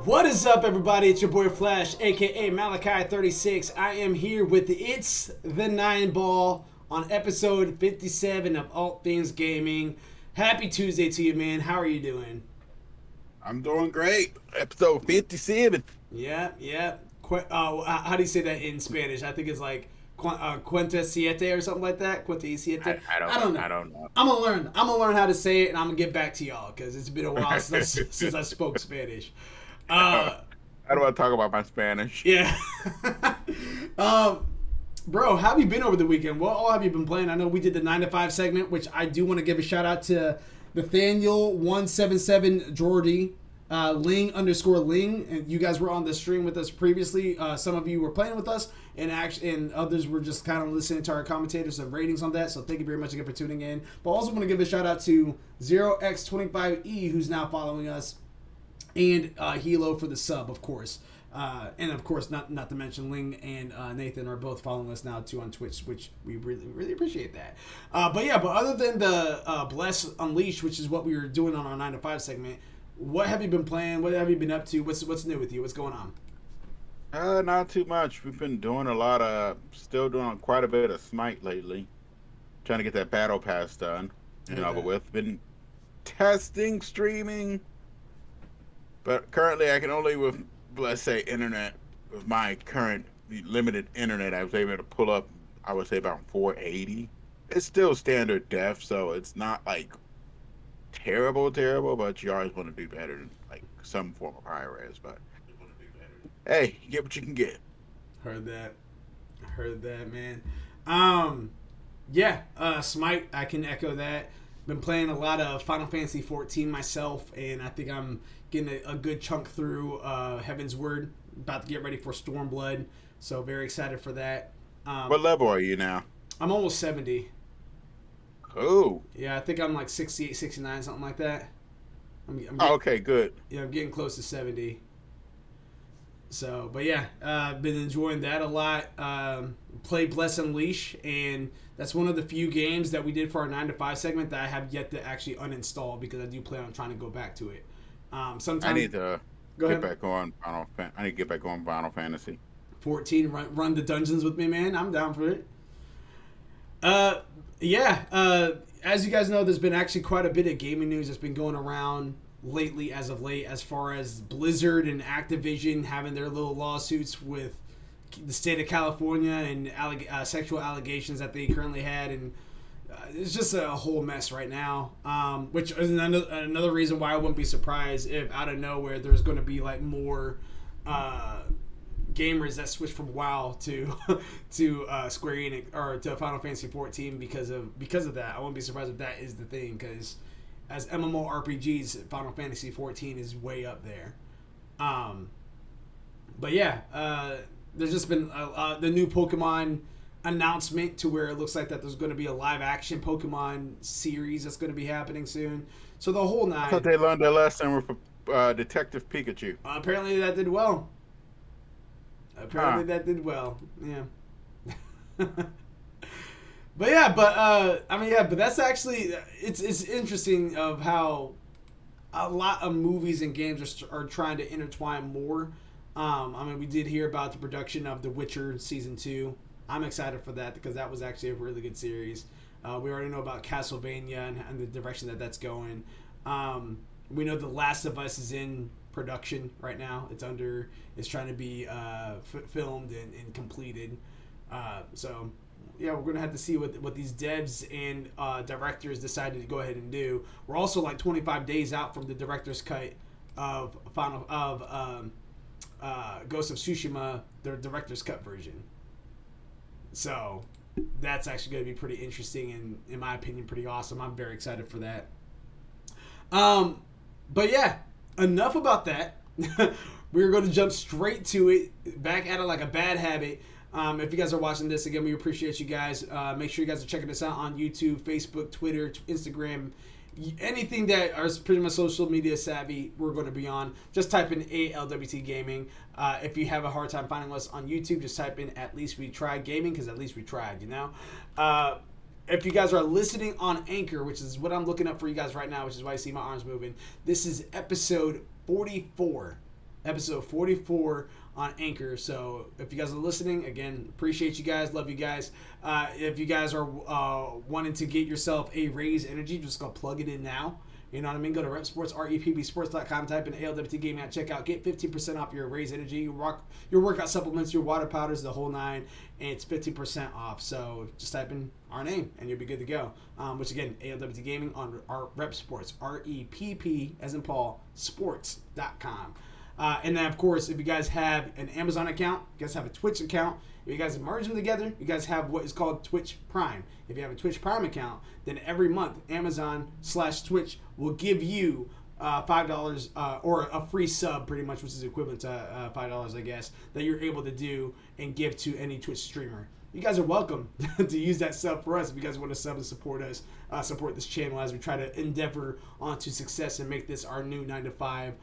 What is up, everybody? It's your boy Flash, aka Malachi36. I am here with It's the Nine Ball on episode 57 of ALWT Things Gaming. Happy Tuesday to you, man. How are you doing? I'm doing great. Episode 57. Yeah. How do you say that in Spanish? I think it's like Cuenta Siete or something like that. Cuenta Siete. I don't know. I'm gonna learn how to say it, and I'm gonna get back to y'all because it's been a while since I spoke Spanish. I don't want to talk about my Spanish. Yeah. Bro, how have you been over the weekend? What all have you been playing? I know we did the 9 to 5 segment, which I do want to give a shout out to Nathaniel177 Jordy, Ling_Ling, and you guys were on the stream with us previously. Some of you were playing with us, and others were just kind of listening to our commentators and ratings on that. So thank you very much again for tuning in. But also want to give a shout out to 0x25E, who's now following us, and Hilo for the sub, of course. And of course, not to mention Ling and Nathan are both following us now too on Twitch, which we really appreciate that. But other than the Bless Unleashed, which is what we were doing on our 9 to 5 segment, what have you been playing? What have you been up to? What's new with you? What's going on? Not too much. We've been doing still doing quite a bit of Smite lately. Trying to get that battle pass done and over with. Been testing, streaming. But currently I can only with, let's say, internet, with my current limited internet, I was able to pull up, I would say, about 480. It's still standard def, so it's not like terrible, but you always want to do better than like some form of high res. But hey, you get what you can get. Heard that, man. Smite, I can echo that. Been playing a lot of Final Fantasy 14 myself, and I think I'm getting a good chunk through Heaven's Word. About to get ready for Stormblood, so very excited for that. What level are you now? I'm almost 70. Cool. Yeah, I think I'm like 68, 69, something like that. Okay, good. Yeah, I'm getting close to 70. So, but yeah, been enjoying that a lot. Played Bless Unleash, and that's one of the few games that we did for our 9 to 5 segment that I have yet to actually uninstall because I do plan on trying to go back to it. Sometimes I need to get back on Final Fantasy 14. Run the dungeons with me, man. I'm down for it. As you guys know, there's been actually quite a bit of gaming news that's been going around lately, as far as Blizzard and Activision having their little lawsuits with the state of California and sexual allegations that they currently had, and it's just a whole mess right now, which is another reason why I wouldn't be surprised if out of nowhere there's going to be like more gamers that switch from WoW to Square Enix or to Final Fantasy 14 because of that. I wouldn't be surprised if that is the thing, because as MMORPGs, Final Fantasy 14 is way up there. There's just been the new Pokemon announcement to where it looks like that there's going to be a live action Pokemon series that's going to be happening soon. So the whole nine. I thought they learned their lesson with Detective Pikachu. Apparently that did well. That did well. Yeah. But that's actually it's interesting of how a lot of movies and games are trying to intertwine more. We did hear about the production of The Witcher Season 2. I'm excited for that because that was actually a really good series. We already know about Castlevania and the direction that's going. We know The Last of Us is in production right now. It's trying to be filmed and completed. We're going to have to see what these devs and directors decided to go ahead and do. We're also like 25 days out from the director's cut of Ghost of Tsushima, their director's cut version. So that's actually going to be pretty interesting and, in my opinion, pretty awesome. I'm very excited for that. Enough about that. We're going to jump straight to it, back at it like a bad habit. If you guys are watching this, again, we appreciate you guys. Make sure you guys are checking us out on YouTube, Facebook, Twitter, Instagram, anything that are pretty much social media savvy, we're going to be on. Just type in ALWT Gaming. If you have a hard time finding us on YouTube, just type in At Least We Tried Gaming, because at least we tried, you know? If you guys are listening on Anchor, which is what I'm looking up for you guys right now, which is why I see my arms moving, this is episode 44 episode 44 on Anchor. So if you guys are listening, again, appreciate you guys, love you guys. If you guys are wanting to get yourself a Raise Energy, just go plug it in now. You know what I mean? Go to RepSports, REPBSports.com, type in ALWT Gaming at checkout. Get 15% off your Raise Energy, your workout supplements, your water powders, the whole nine, and it's 15% off. So just type in our name, and you'll be good to go. Which, again, ALWT Gaming on our RepSports, REPP, as in Paul, sports.com. And then, of course, if you guys have an Amazon account, you guys have a Twitch account, if you guys merge them together, you guys have what is called Twitch Prime. If you have a Twitch Prime account, then every month, Amazon/Twitch will give you $5 or a free sub, pretty much, which is equivalent to $5, I guess, that you're able to do and give to any Twitch streamer. You guys are welcome to use that sub for us if you guys want to sub and support us, support this channel as we try to endeavor onto success and make this our new 9 to 5.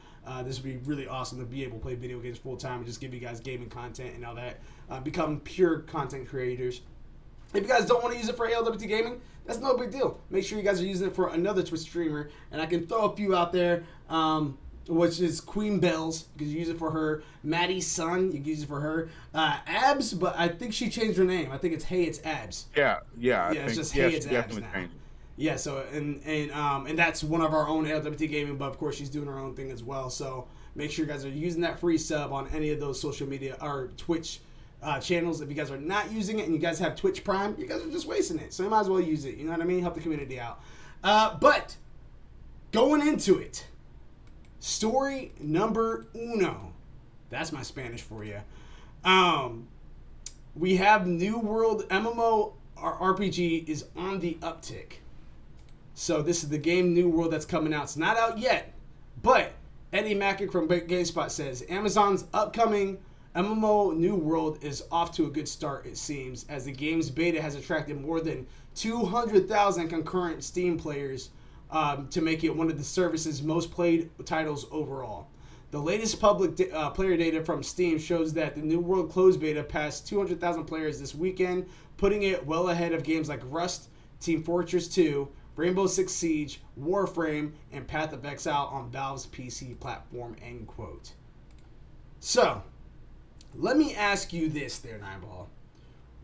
This would be really awesome to be able to play video games full time and just give you guys gaming content and all that. Become pure content creators. If you guys don't want to use it for ALWT Gaming, that's no big deal. Make sure you guys are using it for another Twitch streamer, and I can throw a few out there. Which is Queen Bells. You can use it for her. Maddie's son, you can use it for her. Abs, but I think she changed her name. I think it's Hey, it's Abs. Yeah. It's just Hey, it's Abs now. Changed. Yeah, so and that's one of our own ALWT Gaming, but of course she's doing her own thing as well. So make sure you guys are using that free sub on any of those social media or Twitch channels. If you guys are not using it and you guys have Twitch Prime, you guys are just wasting it. So you might as well use it. You know what I mean? Help the community out. But going into it. Story number uno. That's my Spanish for you. We have New World MMO RPG is on the uptick. So this is the game New World that's coming out. It's not out yet, but Eddie Mackey from GameSpot says Amazon's upcoming MMO New World is off to a good start, it seems, as the game's beta has attracted more than 200,000 concurrent Steam players to make it one of the service's most played titles overall. The latest public player data from Steam shows that the New World closed beta passed 200,000 players this weekend, putting it well ahead of games like Rust, Team Fortress 2, Rainbow Six Siege, Warframe, and Path of Exile on Valve's PC platform, end quote. So, let me ask you this there, Nineball.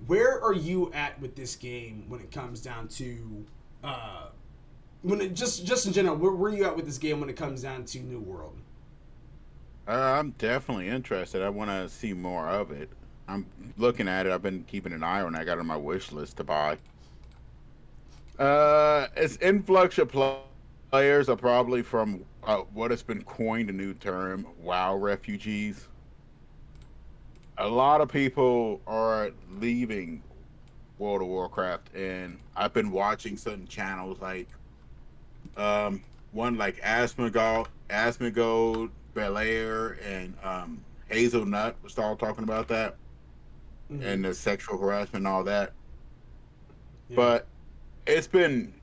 Where are you at with this game when it comes down to... just in general, where are you at with this game when it comes down to New World? I'm definitely interested. I want to see more of it. I'm looking at it. I've been keeping an eye on it. I got it on my wish list to buy. Its influx of players are probably from what has been coined a new term, WoW refugees. A lot of people are leaving World of Warcraft, and I've been watching certain channels like one like Asmongold, Belair, and Hazelnut was all talking about that, and the sexual harassment and all that. Yeah. But it's been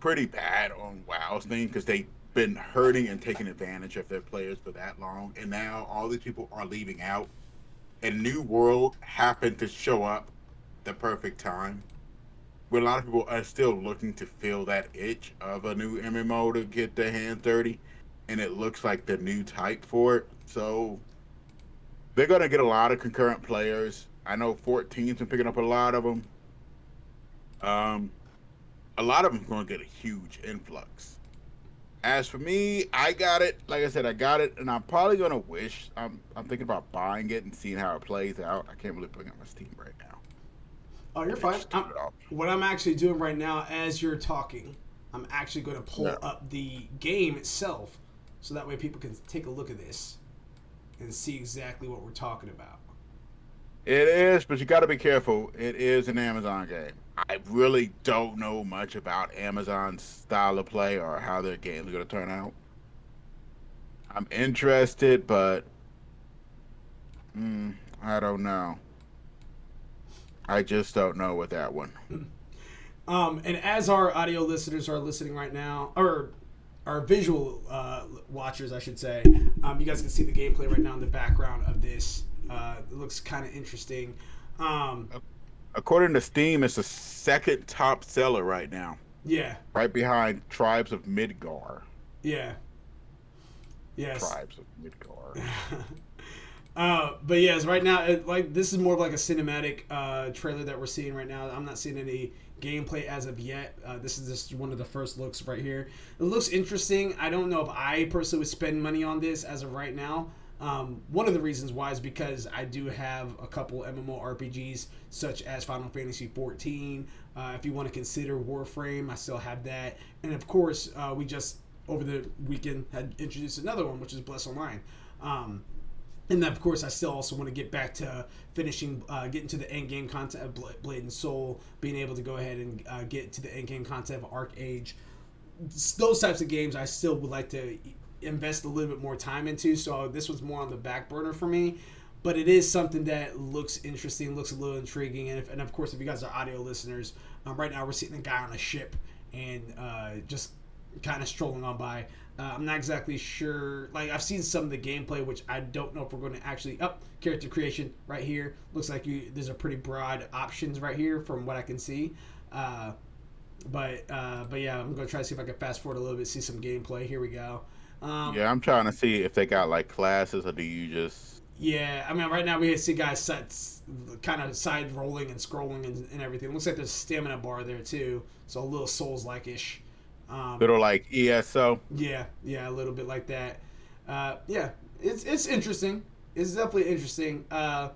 pretty bad on WoW's thing because they've been hurting and taking advantage of their players for that long, and now all these people are leaving out, and New World happened to show up the perfect time. But a lot of people are still looking to fill that itch of a new MMO to get their hands dirty, and it looks like the new type for it. So they're going to get a lot of concurrent players. I know 14's been picking up a lot of them. A lot of them are going to get a huge influx. As for me, I got it. Like I said, I got it, and I'm probably going to wish. I'm thinking about buying it and seeing how it plays out. I can't really bring up my Steam right now. Oh, you're fine. What I'm actually doing right now as you're talking, I'm actually going to pull up the game itself so that way people can take a look at this and see exactly what we're talking about. It is, but you got to be careful. It is an Amazon game. I really don't know much about Amazon's style of play or how their games are going to turn out. I'm interested, but I don't know. I just don't know with that one. And as our audio listeners are listening right now, or our visual watchers, I should say, you guys can see the gameplay right now in the background of this. It looks kind of interesting. According to Steam, it's the second top seller right now. Yeah. Right behind Tribes of Midgar. Yeah. Yes. tribes of Midgar. But yes, right now, this is more of like a cinematic trailer that we're seeing right now. I'm not seeing any gameplay as of yet. This is just one of the first looks right here. It looks interesting. I don't know if I personally would spend money on this as of right now. One of the reasons why is because I do have a couple MMORPGs such as Final Fantasy 14. If you want to consider Warframe, I still have that, and of course, we just over the weekend had introduced another one, which is Bless Online. And then, of course, I still also want to get back to finishing, getting to the end game content of Blade and Soul, being able to go ahead and get to the end game content of Arc Age. Those types of games I still would like to invest a little bit more time into. So this was more on the back burner for me. But it is something that looks interesting, looks a little intriguing. And of course, if you guys are audio listeners, right now we're seeing a guy on a ship and just kind of strolling on by. I'm not exactly sure. Like, I've seen some of the gameplay, which I don't know if we're going to actually... character creation right here. Looks like there's a pretty broad options right here from what I can see. But yeah, I'm going to try to see if I can fast forward a little bit, see some gameplay. Here we go. Yeah, I'm trying to see if they got like classes, or do you just... Yeah, I mean, right now we see guys kind of side rolling and scrolling and everything. Looks like there's a stamina bar there too, so a little Souls-like-ish. Little like ESO. Yeah, a little bit like that. Yeah, it's interesting. It's definitely interesting. I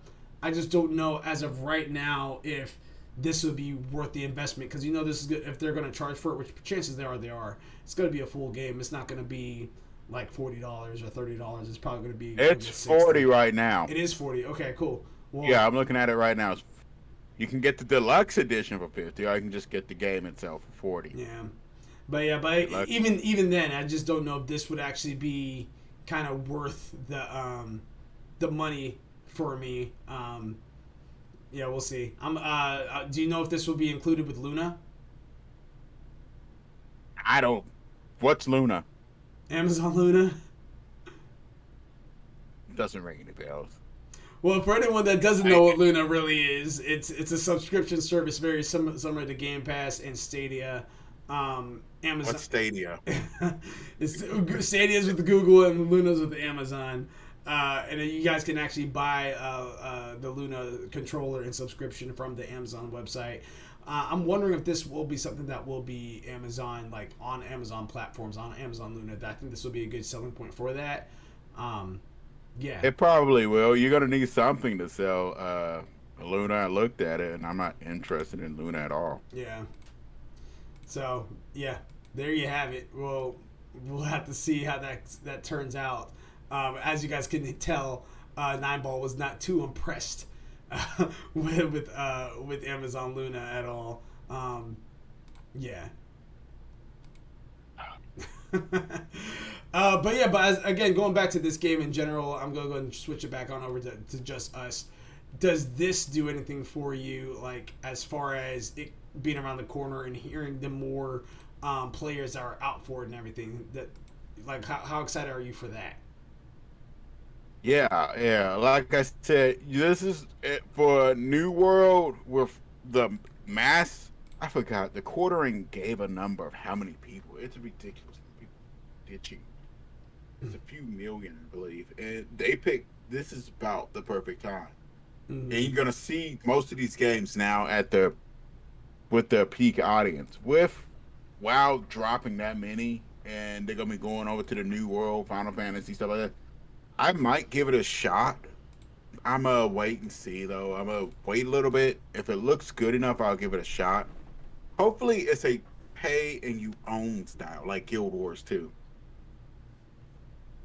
just don't know as of right now if this would be worth the investment, because this is good. If they're going to charge for it, which chances they are. It's going to be a full game. It's not going to be like $40 or $30. It's probably going to be. It's 40 right now. It is 40. Okay, cool. Well, yeah, I'm looking at it right now. You can get the deluxe edition for 50, or you can just get the game itself for 40. Yeah. But even then, I just don't know if this would actually be kind of worth the money for me. Yeah, we'll see. Do you know if this will be included with Luna? I don't. What's Luna? Amazon Luna. Doesn't ring any bells. Well, for anyone that doesn't know what Luna really is, it's a subscription service very similar to Game Pass and Stadia. Amazon. What's Stadia? Stadia's with Google and Luna's with Amazon. And then you guys can actually buy the Luna controller and subscription from the Amazon website. I'm wondering if this will be something that will be Amazon, like on Amazon platforms, on Amazon Luna. I think this will be a good selling point for that. Yeah. It probably will. You're going to need something to sell Luna. I looked at it, and I'm not interested in Luna at all. Yeah. So, yeah, there you have it. We'll have to see how that turns out. As you guys can tell, Nineball was not too impressed with Amazon Luna at all. Yeah. Again, going back to this game in general, I'm gonna go and switch it back on over to Just Us. Does this do anything for you, like as far as it being around the corner and hearing the more players that are out for it and everything? That, like, how excited are you for that? Yeah. Like I said, this is it for New World with the mass. I forgot the quartering gave a number of how many people. It's ridiculous. People ditching. It's a few million, I believe, and they picked. This is about the perfect time, and you're gonna see most of these games now with their peak audience. With WoW dropping that many, and they're gonna be going over to the New World, Final Fantasy, stuff like that. I might give it a shot. I'm gonna wait and see, though. I'm gonna wait a little bit. If it looks good enough, I'll give it a shot. Hopefully, it's a pay and you own style, like Guild Wars 2.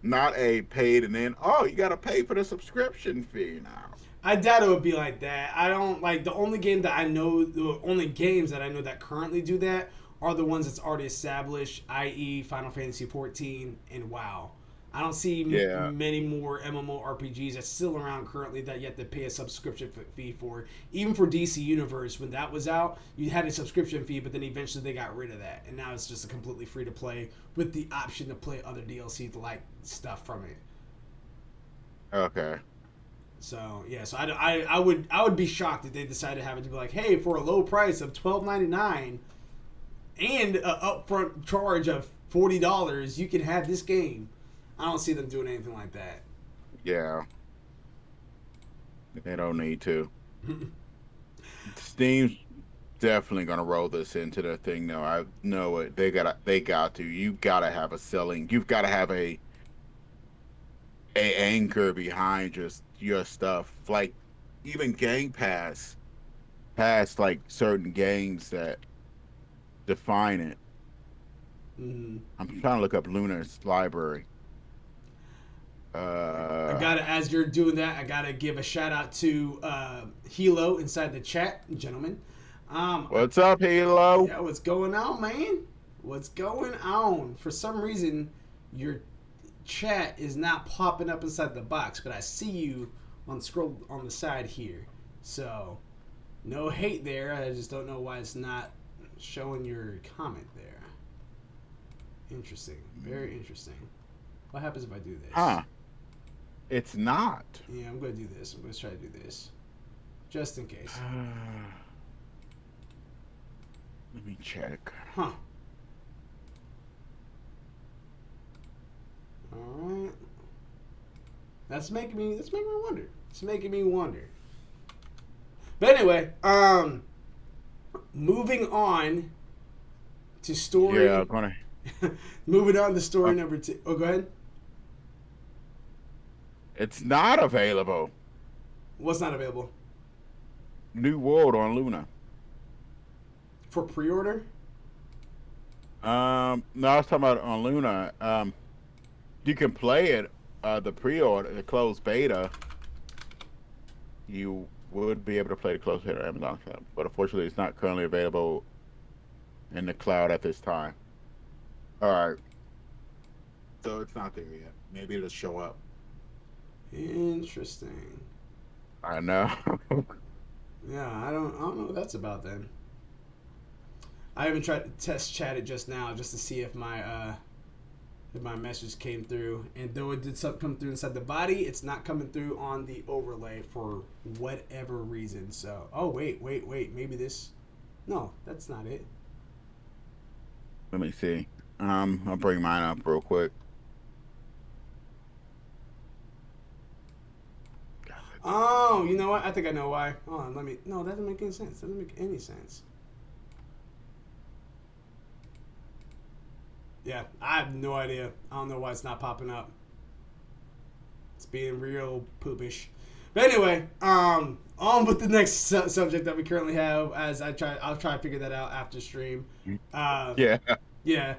Not a paid and then, you gotta pay for the subscription fee now. I doubt it would be like that. I don't like the only games that I know that currently do that are the ones that's already established, i.e. Final Fantasy 14 and WoW. I don't see many more MMORPGs that's still around currently that you have to pay a subscription fee for. Even for DC Universe, when that was out, you had a subscription fee, but then eventually they got rid of that. And now it's just a completely free to play with the option to play other DLC like stuff from it. Okay. So, yeah, so I would be shocked if they decided to have it to be like, hey, for a low price of $12.99 and an upfront charge of $40, you can have this game. I don't see them doing anything like that. Yeah, they don't need to. Steam's definitely gonna roll this into their thing. No, I know it. They got to. You gotta have a selling. You've got to have a anchor behind just your stuff. Like even Game Pass has like certain games that define it. Mm-hmm. I'm trying to look up Lunar's library. I gotta, as you're doing that, I gotta give a shout out to Hilo inside the chat, gentlemen. What's up, Halo? Yeah, what's going on, man? What's going on? For some reason, your chat is not popping up inside the box, but I see you on scroll on the side here. So, no hate there. I just don't know why it's not showing your comment there. Interesting. Very interesting. What happens if I do this? Huh. It's not. Yeah, I'm going to do this. I'm going to try to do this. Just in case. Let me check. Huh. Alright. That's making me wonder. It's making me wonder. But anyway, moving on to story. Yeah, I'm gonna. Moving on to story number 2. Oh, go ahead. It's not available. What's not available? New World on Luna. For pre-order? No, I was talking about on Luna. You can play it, the pre-order, the closed beta. You would be able to play the closed beta on Amazon, but unfortunately, it's not currently available in the cloud at this time. All right, so it's not there yet. Maybe it'll show up. Interesting. I know. Yeah, I don't know what that's about then. I even tried to test chat it just now just to see if my message came through, and though it did come through inside the body, it's not coming through on the overlay for whatever reason. So, oh wait, maybe this. No, that's not it. Let me see. I'll bring mine up real quick. Oh, you know what? I think I know why. Hold on, let me. No, that doesn't make any sense. That doesn't make any sense. Yeah, I have no idea. I don't know why it's not popping up. It's being real poopish. But anyway, on with the next subject that we currently have. I'll try to figure that out after stream. Yeah. Yeah.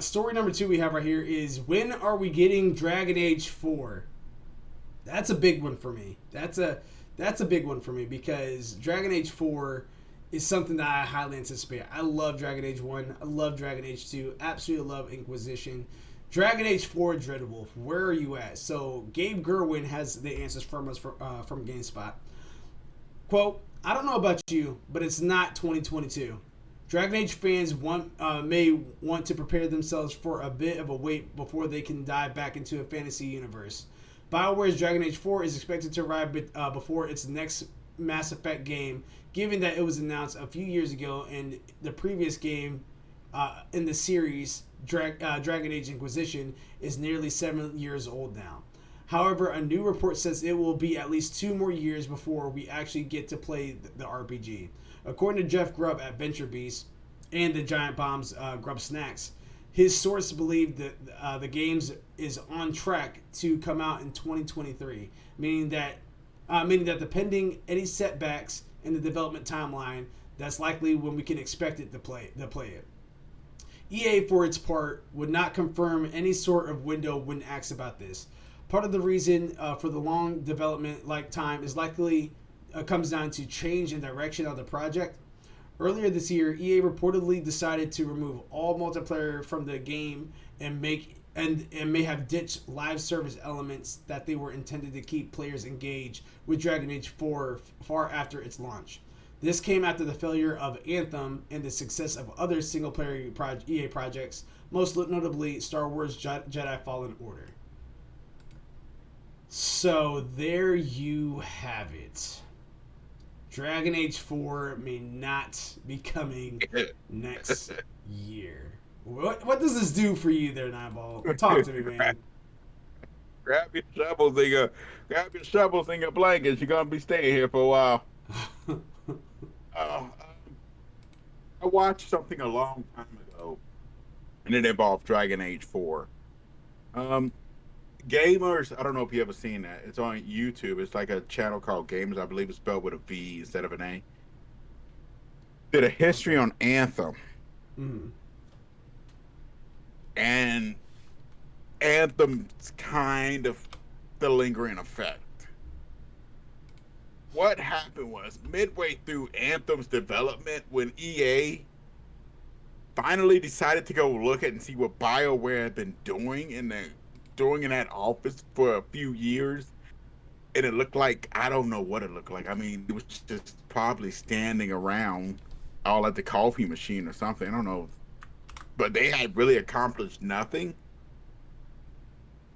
Story number 2 we have right here is, when are we getting Dragon Age 4? That's a big one for me. That's a big one for me because Dragon Age 4 is something that I highly anticipate. I love Dragon Age 1. I love Dragon Age 2. Absolutely love Inquisition. Dragon Age 4 Dreadwolf, where are you at? So Gabe Gerwin has the answers from us from GameSpot. Quote, I don't know about you, but it's not 2022. Dragon Age fans may want to prepare themselves for a bit of a wait before they can dive back into a fantasy universe. BioWare's Dragon Age 4 is expected to arrive before its next Mass Effect game, given that it was announced a few years ago and the previous game in the series, Dragon Age Inquisition, is nearly 7 years old now. However, a new report says it will be at least 2 more years before we actually get to play the RPG. According to Jeff Grubb at VentureBeast and the Giant Bomb's Grub Snacks, his source believed that the games is on track to come out in 2023, meaning that depending any setbacks in the development timeline, that's likely when we can expect it to play it. EA, for its part, would not confirm any sort of window when asked about this. Part of the reason for the long development time is likely comes down to change in direction of the project. Earlier this year, EA reportedly decided to remove all multiplayer from the game and may have ditched live service elements that they were intended to keep players engaged with Dragon Age 4 far after its launch. This came after the failure of Anthem and the success of other single-player EA projects, most notably Star Wars Jedi Fallen Order. So there you have it. Dragon Age 4 may not be coming next year. What does this do for you there, Nightball? Talk to me, man. grab your shovels and your blankets. You're gonna be staying here for a while. Uh, I watched something a long time ago, and it involved Dragon Age 4. Um, Gamers, I don't know if you ever seen that. It's on YouTube. It's like a channel called Gamers. I believe it's spelled with a V instead of an A. Did a history Okay. on Anthem, Mm. and Anthem's kind of the lingering effect. What happened was midway through Anthem's development, when EA finally decided to go look at and see what BioWare had been doing in that office for a few years, and it looked like, I don't know what it looked like. I mean, it was just probably standing around all at the coffee machine or something. I don't know, but they had really accomplished nothing.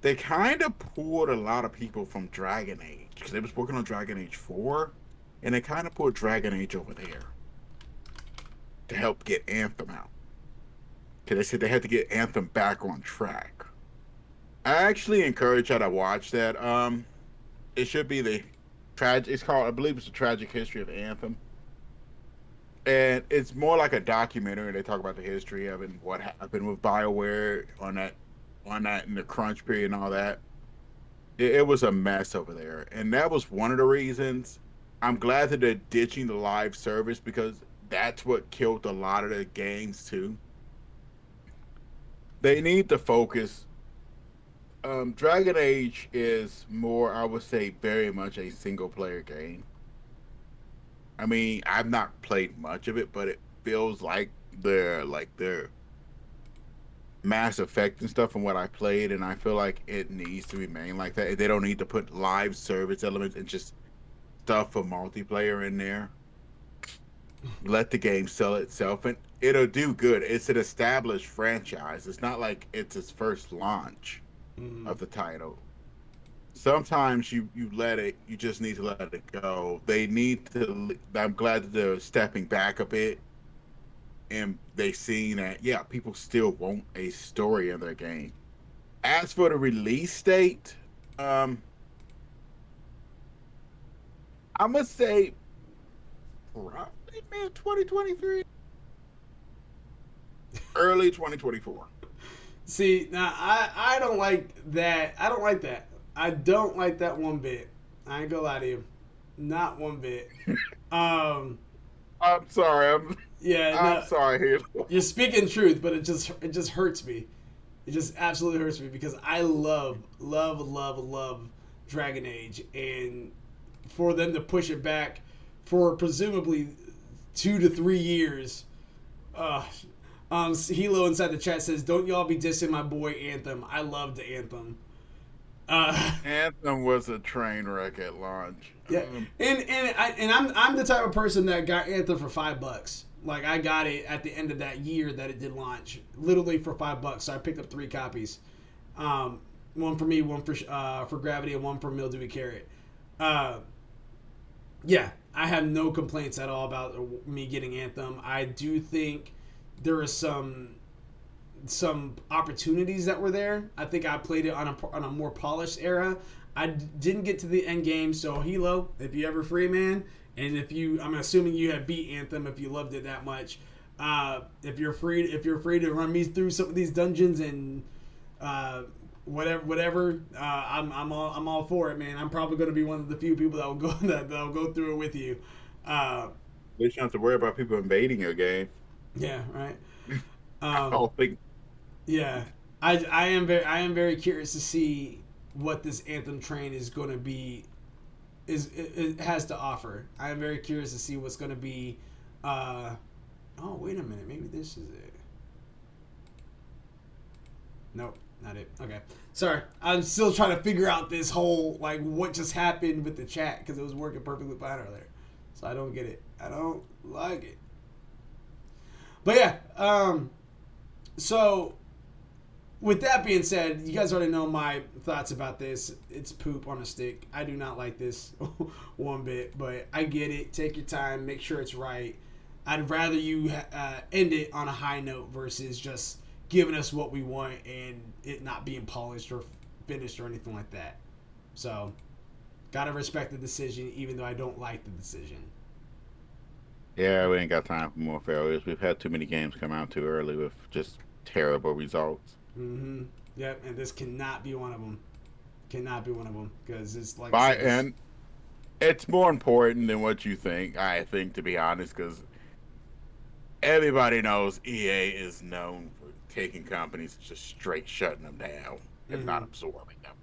They kind of pulled a lot of people from Dragon Age because they was working on Dragon Age 4, and they kind of pulled Dragon Age over there to help get Anthem out. Because they said they had to get Anthem back on track. I actually encourage you to watch that. It should be the tragic. It's called, I believe, it's the tragic history of Anthem, and it's more like a documentary. They talk about the history of it and what happened with BioWare on that in the crunch period and all that. It was a mess over there, and that was one of the reasons. I'm glad that they're ditching the live service because that's what killed a lot of the games too. They need to focus. Dragon Age is more, I would say, very much a single player game. I mean, I've not played much of it, but it feels like their Mass Effect and stuff from what I played, and I feel like it needs to remain like that. They don't need to put live service elements and just stuff for multiplayer in there. Let the game sell itself, and it'll do good. It's an established franchise. It's not like it's its first launch Mm. of the title. Sometimes you just need to let it go. They need to. I'm glad that they're stepping back a bit, and they seen that, yeah, people still want a story in their game. As for the release date, um, I'm gonna say probably mid 2023, early 2024. See, now I don't like that. I don't like that. I don't like that one bit. I ain't gonna lie to you. Not one bit. Um, I'm sorry. yeah, I'm no, sorry, Halo. you're speaking truth, but it just hurts me. It just absolutely hurts me because I love Dragon Age, and for them to push it back for presumably 2 to 3 years. Uh, Hilo inside the chat says, "Don't y'all be dissing my boy Anthem. I loved Anthem." Uh, Anthem was a train wreck at launch. yeah, and I'm the type of person that got Anthem for $5. Like I got it at the end of that year that it did launch, literally for $5. So I picked up 3 copies, one for me, one for Gravity, and one for Mildewy Carrot. Uh, yeah, I have no complaints at all about me getting Anthem. I do think there is some opportunities that were there. I think I played it on a more polished era. I didn't get to the end game, so Hilo, if you ever free, man, and I'm assuming you have beat Anthem if you loved it that much. If you're free to run me through some of these dungeons and whatever, I'm all for it, man. I'm probably going to be one of the few people that will go that'll go through it with you. Uh, At least you don't have to worry about people invading your game. yeah, right. I Um, don't think. Yeah, I am very curious to see what this Anthem train is going to be. It has to offer. I am very curious to see what's going to be. Oh, wait a minute, maybe this is it. Nope, not it. Okay, sorry. I'm still trying to figure out this whole like what just happened with the chat because it was working perfectly fine earlier. So I don't get it. I don't like it. But yeah, so with that being said, you guys already know my thoughts about this. It's poop on a stick. I do not like this one bit, but I get it. Take your time. Make sure it's right. I'd rather you end it on a high note versus just giving us what we want and it not being polished or finished or anything like that. So, gotta respect the decision, even though I don't like the decision. Yeah, we ain't got time for more failures. We've had too many games come out too early with just terrible results. Mm-hmm. Yep, and this cannot be one of them. Cannot be one of them because it's like I By said, and it's more important than what you think. I think, to be honest, because everybody knows EA is known for taking companies and just straight shutting them down, if not mm-hmm. absorbing them.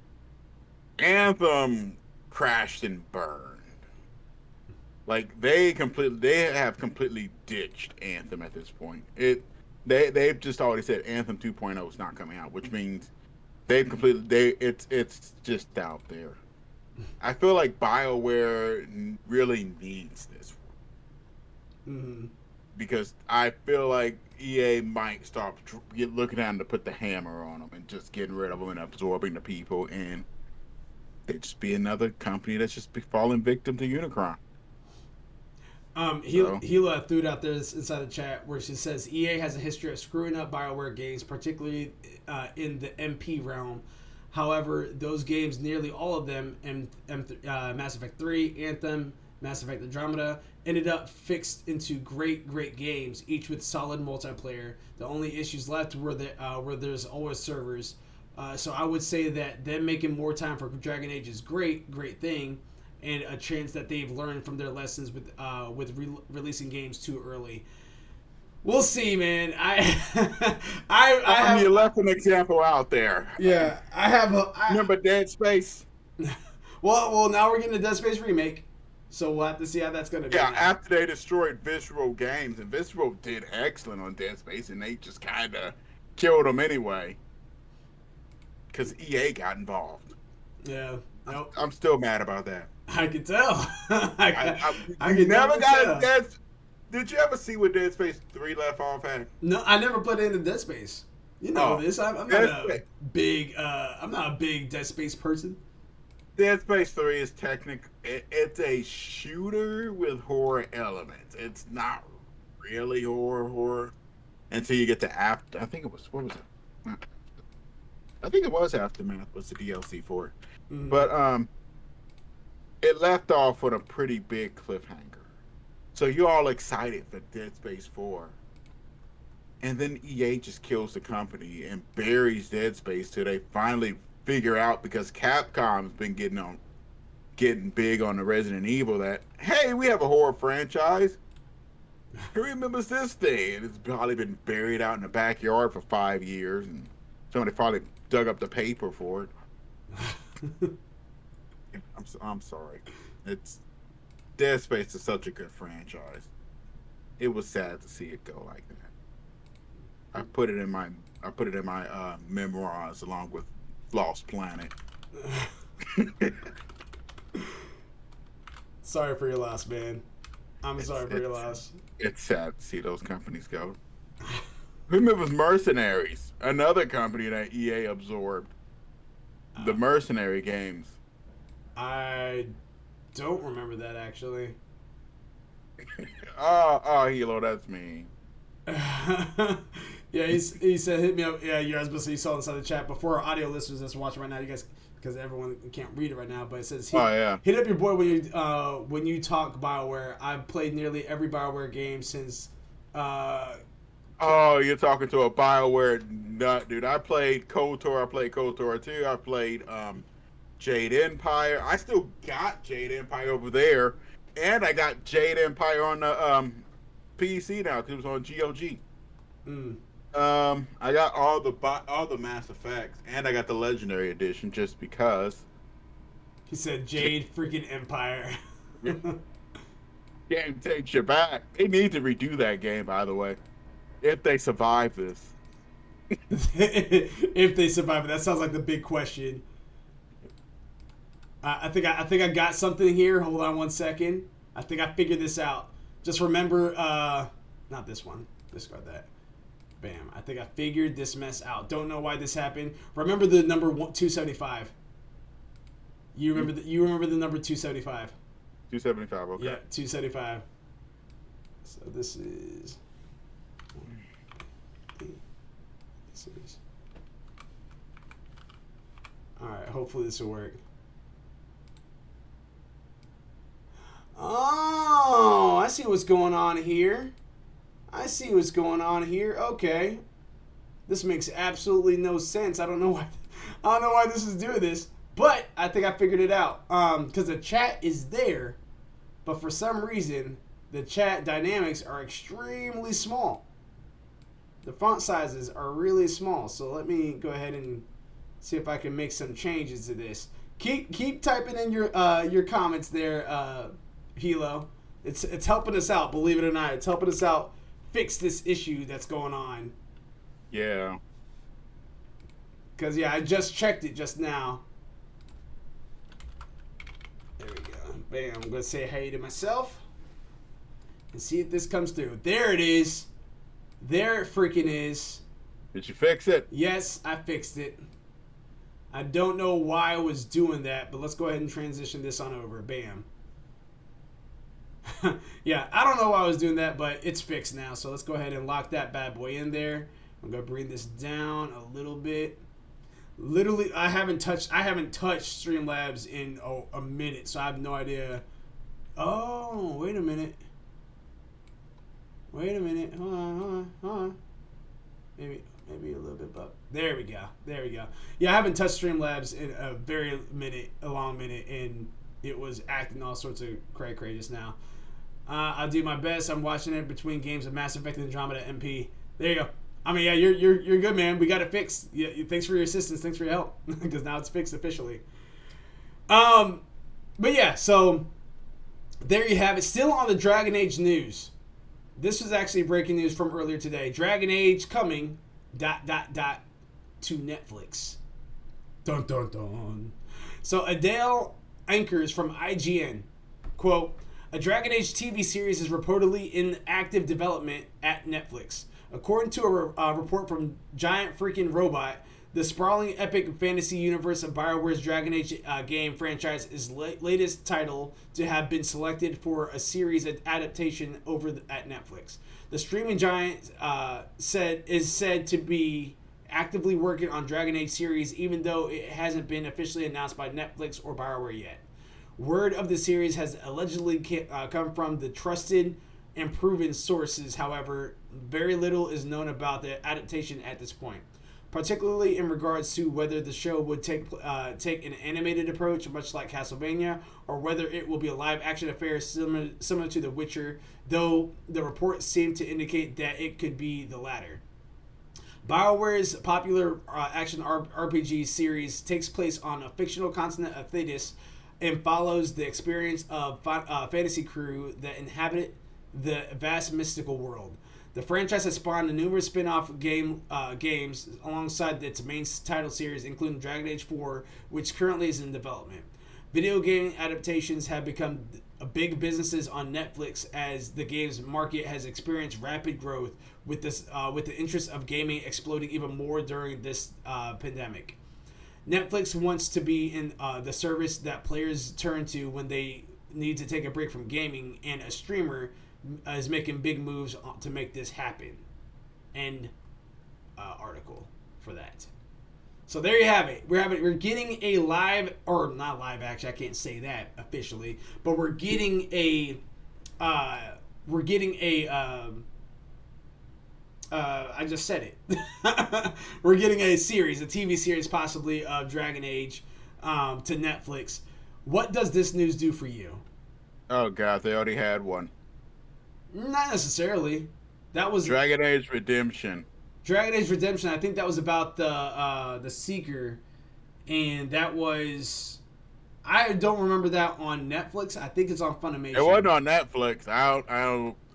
Anthem crashed and burned. Like they have completely ditched Anthem at this point. They've just already said Anthem 2.0 is not coming out, which means it's just out there. I feel like BioWare really needs this Mm-hmm. because I feel like EA might stop looking at them to put the hammer on them and just getting rid of them and absorbing the people, and they just be another company that's just be falling victim to Unicron. So, Hila threw it out there inside the chat where she says EA has a history of screwing up BioWare games, particularly in the MP realm. However, those games, nearly all of them, Mass Effect 3, Anthem, Mass Effect Andromeda, ended up fixed into great games, each with solid multiplayer. The only issues left were where there's always servers. So I would say that them making more time for Dragon Age is great thing, and a chance that they've learned from their lessons with releasing games too early. We'll see, man. I have, you left an example out there. yeah, I have Remember Dead Space? well, now we're getting a Dead Space remake, so we'll have to see how that's gonna be. Yeah, now. after they destroyed Visceral Games, and Visceral did excellent on Dead Space, and they just kind of killed them anyway because EA got involved. Yeah, nope. I'm still mad about that. I can tell. I you never got a Dead. Did you ever see what Dead Space 3 left off at? No, I never played into Dead Space. You know this. I'm not a big. I'm not a big Dead Space person. Dead Space 3 is it's a shooter with horror elements. It's not really horror until you get to after. I think it was what was it? I think it was Aftermath was the DLC for it, but it left off with a pretty big cliffhanger. So you're all excited for Dead Space 4. And then EA just kills the company and buries Dead Space till they finally figure out, because Capcom's been getting big on the Resident Evil, that, hey, we have a horror franchise. Who remembers this thing? And it's probably been buried out in the backyard for 5 years, and somebody finally dug up the paper for it. I'm sorry. Dead Space is such a good franchise. It was sad to see it go like that. I put it in my memoirs along with Lost Planet. Sorry for your loss, man. I'm sorry for your loss. It's sad to see those companies go. Who remembers Mercenaries? Another company that EA absorbed. The Mercenary games. I don't remember that, actually. Oh, Hilo, that's me. Yeah, he said, hit me up. Yeah, you guys, you saw this on the chat. Before our audio listeners that's watching right now, you guys, because everyone can't read it right now, but it says, hit up your boy when you talk BioWare. I've played nearly every BioWare game since. Oh, you're talking to a BioWare nut, dude. I played KOTOR. I played KOTOR 2. I played Jade Empire. I still got Jade Empire over there, and I got Jade Empire on the PC now because it was on GOG. I got all the Mass Effects, and I got the Legendary Edition just because. He said Jade freaking Empire. Game takes you back. They need to redo that game, by the way, if they survive this. If they survive it, that sounds like the big question. I think I got something here. Hold on one second. I think I figured this out. Just remember, not this one. Discard that. Bam. I think I figured this mess out. Don't know why this happened. Remember the number 275. You remember the number 275. 275. Okay. Yeah, 275. So this is. All right, hopefully this will work. Oh, I see what's going on here. I see what's going on here. Okay. This makes absolutely no sense. I don't know why. I don't know why this is doing this, but I think I figured it out. Because the chat is there, but for some reason, the chat dynamics are extremely small. The font sizes are really small. So let me go ahead and see if I can make some changes to this. Keep typing in your comments there, Hilo. It's helping us out. Believe it or not, it's helping us out fix this issue that's going on. Yeah. Because, yeah, I just checked it just now. There we go. Bam. I'm going to say hey to myself. And see if this comes through. There it is. There it freaking is. Did you fix it? Yes, I fixed it. I don't know why I was doing that, but let's go ahead and transition this on over. Bam. Yeah, I don't know why I was doing that, but it's fixed now. So let's go ahead and lock that bad boy in there. I'm going to bring this down a little bit. Literally, I haven't touched Streamlabs in a minute, so I have no idea. Oh, wait a minute. Wait a minute. Hold on. Maybe a little bit above. There we go. Yeah, I haven't touched Streamlabs in a long minute, and it was acting all sorts of cray just now. I'll do my best. I'm watching it between games of Mass Effect and Andromeda MP. There you go. I mean, yeah, you're good, man. We got it fixed. Yeah, thanks for your assistance. Thanks for your help, because now it's fixed officially. But yeah, so there you have it. Still on the Dragon Age news. This was actually breaking news from earlier today. Dragon Age coming ... to Netflix. Dun dun dun. So Adele anchors from IGN, quote, "A Dragon Age TV series is reportedly in active development at Netflix. According to a report from Giant Freaking Robot, the sprawling epic fantasy universe of BioWare's Dragon Age game franchise is latest title to have been selected for a series adaptation at Netflix. The streaming giant is said to be actively working on Dragon Age series, even though it hasn't been officially announced by Netflix or BioWare yet. Word of the series has allegedly come from the trusted and proven sources. However, very little is known about the adaptation at this point, particularly in regards to whether the show would take an animated approach, much like Castlevania, or whether it will be a live-action affair similar to The Witcher, though the reports seem to indicate that it could be the latter. BioWare's popular action RPG series takes place on a fictional continent of Thetis and follows the experience of fantasy crew that inhabit the vast mystical world. The franchise has spawned numerous spin-off games alongside its main title series, including Dragon Age 4, which currently is in development. Video game adaptations have become big businesses on Netflix as the games market has experienced rapid growth, with the interest of gaming exploding even more during this pandemic. Netflix wants to be in the service that players turn to when they need to take a break from gaming, and a streamer is making big moves to make this happen. End article for that. So there you have it. We're getting a live, or not live action. I can't say that officially, but we're getting a I just said it. We're getting a series, a TV series possibly, of Dragon Age to Netflix. What does this news do for you? Oh God, they already had one. Not necessarily. That was Dragon Age Redemption. Dragon Age Redemption. I think that was about the Seeker, and that was. I don't remember that on Netflix. I think it's on Funimation. It wasn't on Netflix.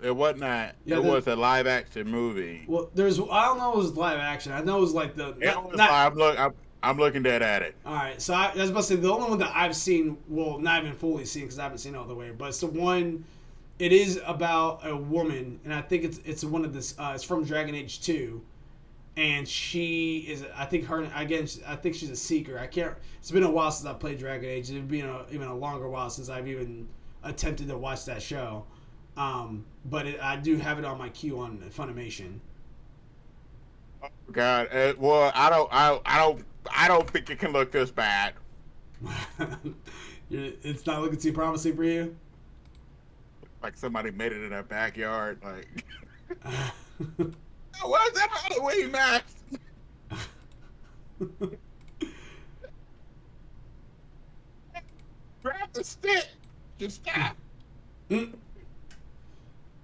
It wasn't that. Yeah, it was a live action movie. Well, I don't know if it was live action. I know it was like I'm looking dead at it. All right, so I was about to say the only one that I've seen, well, not even fully seen because I haven't seen it all the way, but it's the one. It is about a woman, and I think it's one of this. It's from Dragon Age 2, and she is. I think she's a seeker. I can't. It's been a while since I played Dragon Age. It's been even a longer while since I've even attempted to watch that show. But I do have it on my queue on Funimation. Oh God, well, I don't I don't think it can look this bad. It's not looking too promising for you. Like somebody made it in their backyard. Like, where's that Halloween mask? Grab the stick. Just stop.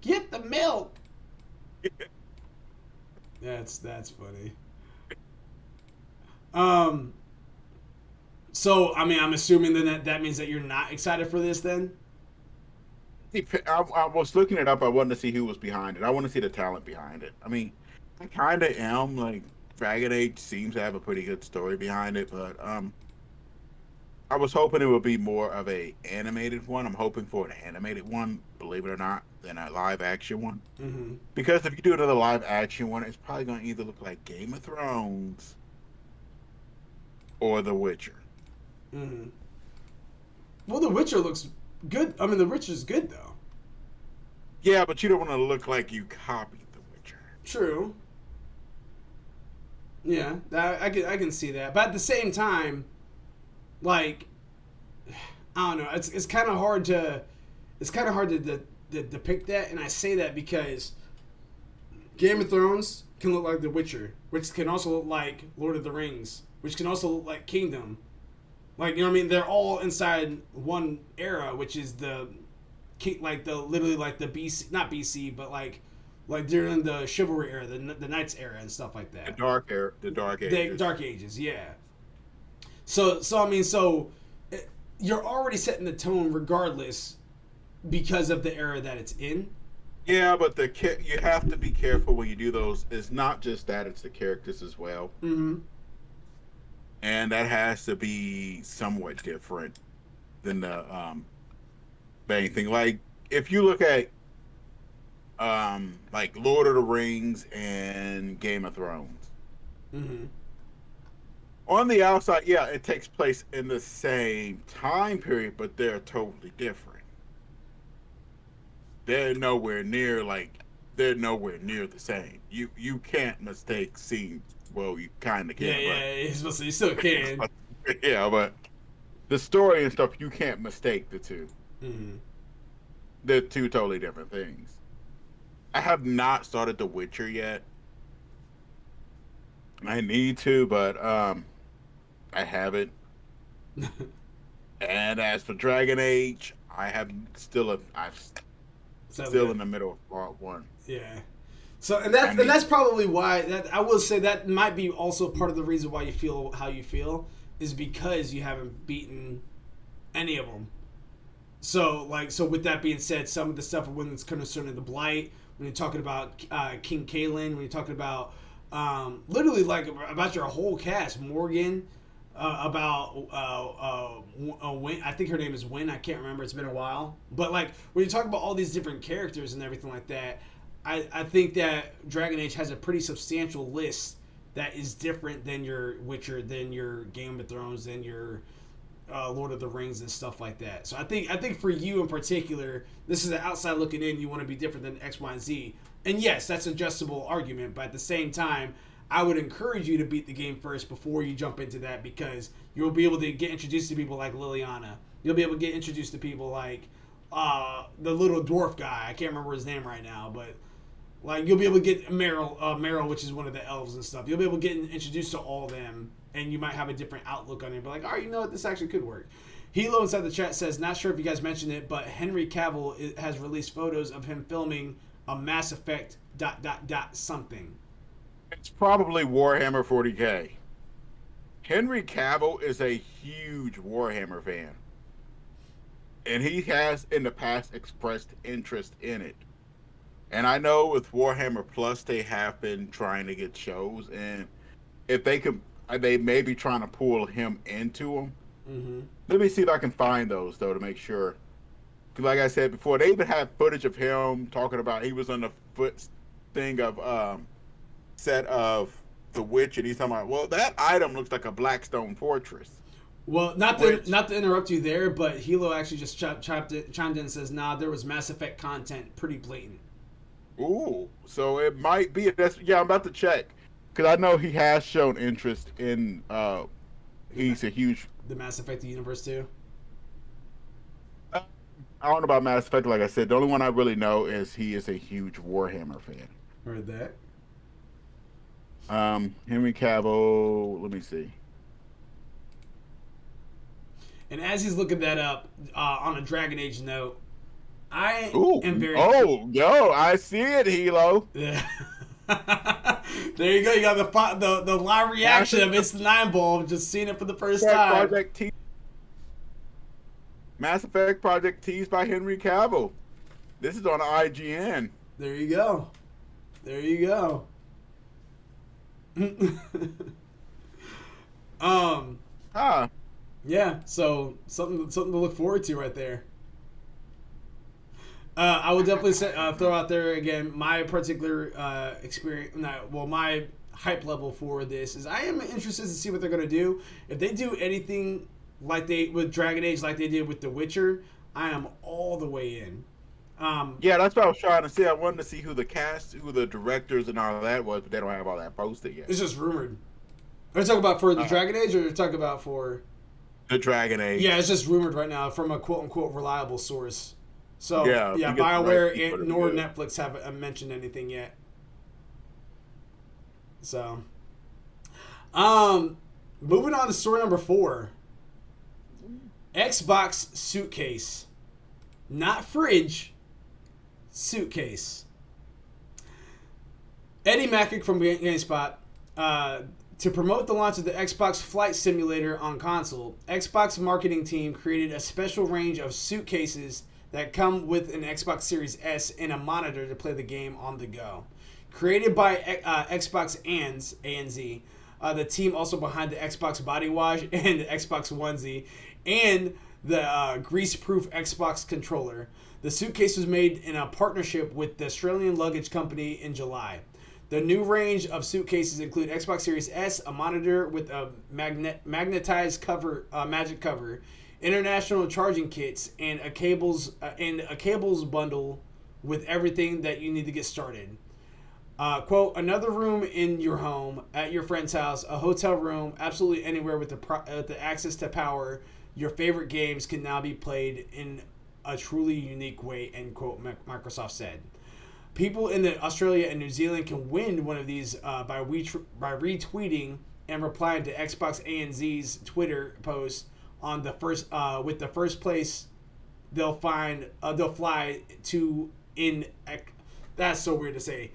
Get the milk. That's funny. So I mean, I'm assuming then that means that you're not excited for this then. I was looking it up. I wanted to see who was behind it. I want to see the talent behind it. I mean, I kind of am. Like, Dragon Age seems to have a pretty good story behind it, but I was hoping it would be more of a animated one. I'm hoping for an animated one, believe it or not, than a live action one. Mm-hmm. Because if you do another live action one, it's probably going to either look like Game of Thrones or The Witcher. Mm-hmm. Well, The Witcher looks good. I mean, The Witcher's good though. Yeah, but you don't want to look like you copied The Witcher. True. Yeah, I can see that, but at the same time, like, I don't know. It's kind of hard to depict that, and I say that because Game of Thrones can look like The Witcher, which can also look like Lord of the Rings, which can also look like Kingdom. Like, you know what I mean? They're all inside one era, which is literally like the BC, not BC, but like during the chivalry era, the Knights era and stuff like that. The Dark Era, the Dark Ages. The Dark Ages, yeah. So I mean, you're already setting the tone regardless because of the era that it's in. Yeah, but you have to be careful when you do those. It's not just that; it's the characters as well. Mm-hmm. And that has to be somewhat different than the main thing. Like, if you look at like Lord of the Rings and Game of Thrones. Mm-hmm. On the outside, yeah, it takes place in the same time period, but they're totally different. They're nowhere near the same. You can't mistake scenes. Well, you kind of can. Yeah, you still can. Yeah, but the story and stuff, you can't mistake the two. Mm-hmm. They're two totally different things. I have not started The Witcher yet. I need to, but I haven't. And as for Dragon Age, I'm still in the middle of part one. Yeah. So and that's probably why I will say that might be also part of the reason why you feel how you feel is because you haven't beaten any of them. So with that being said, some of the stuff when it's concerning the Blight, when you're talking about King Kaelin, when you're talking about literally like about your whole cast, Morgan, about Wynn, I think her name is Wynn. I can't remember. It's been a while. But like when you talk about all these different characters and everything like that, I think that Dragon Age has a pretty substantial list that is different than your Witcher, than your Game of Thrones, than your Lord of the Rings and stuff like that. So I think for you in particular, this is the outside looking in. You want to be different than X, Y, and Z. And yes, that's an adjustable argument. But at the same time, I would encourage you to beat the game first before you jump into that because you'll be able to get introduced to people like Liliana. You'll be able to get introduced to people like the little dwarf guy. I can't remember his name right now, but like you'll be able to get Meryl, which is one of the elves and stuff. You'll be able to get introduced to all of them, and you might have a different outlook on it. But like, all right, you know what, this actually could work. Hilo inside the chat says, not sure if you guys mentioned it, but Henry Cavill has released photos of him filming a Mass Effect ... something. It's probably Warhammer 40K. Henry Cavill is a huge Warhammer fan. And he has in the past expressed interest in it. And I know with Warhammer Plus, they have been trying to get shows. And if they could, they may be trying to pull him into them. Mm-hmm. Let me see if I can find those, though, to make sure. Because like I said before, they even had footage of him talking about he was on the set of The Witch, and he's talking about, well, that item looks like a Blackstone fortress. Well, not to interrupt you there, but Hilo actually just chimed in and says, nah, there was Mass Effect content, pretty blatant. Ooh, so it might be. I'm about to check. because I know he has shown interest in. He's a huge. the Mass Effect universe too. I don't know about Mass Effect. Like I said, the only one I really know is he is a huge Warhammer fan. Heard that. Henry Cavill. Let me see. And as he's looking that up, on a Dragon Age note, I Ooh. am very. Oh, yo, I see it, Hilo. Yeah. There you go. You got the live reaction of It's the Nine Ball, just seeing it for the first time. Mass Effect Project teased by Henry Cavill. This is on IGN. There you go. There you go. Huh. Yeah. So something to look forward to right there. I will definitely say, throw out there again my particular experience. My hype level for this is I am interested to see what they're gonna do. If they do anything like they with Dragon Age, like they did with The Witcher, I am all the way in. Yeah, that's what I was trying to say. I wanted to see who the cast, who the directors, and all that was, but they don't have all that posted yet. It's just rumored. Are you talking about for the Dragon Age, or are you talking about for the Dragon Age? Yeah, it's just rumored right now from a quote unquote reliable source. So yeah, BioWare nor Netflix haven't mentioned anything yet. So, moving on to story number 4. Xbox suitcase, not fridge. Suitcase. Eddie Macick from GameSpot. To promote the launch of the Xbox Flight Simulator on console, Xbox marketing team created a special range of suitcases that come with an Xbox Series S and a monitor to play the game on the go. Created by Xbox ANZ, the team also behind the Xbox Body Wash and the Xbox Onesie, and the grease-proof Xbox controller. The suitcase was made in a partnership with the Australian luggage company in July. The new range of suitcases include Xbox Series S, a monitor with a magnetized cover, magic cover, international charging kits, and a cables bundle with everything that you need to get started. Quote, another room in your home, at your friend's house, a hotel room, absolutely anywhere with the access to power. Your favorite games can now be played in a truly unique way, end quote, Microsoft said. People in Australia and New Zealand can win one of these by retweeting and replying to Xbox ANZ's Twitter post on the first with the first place they'll fly to in. That's so weird to say.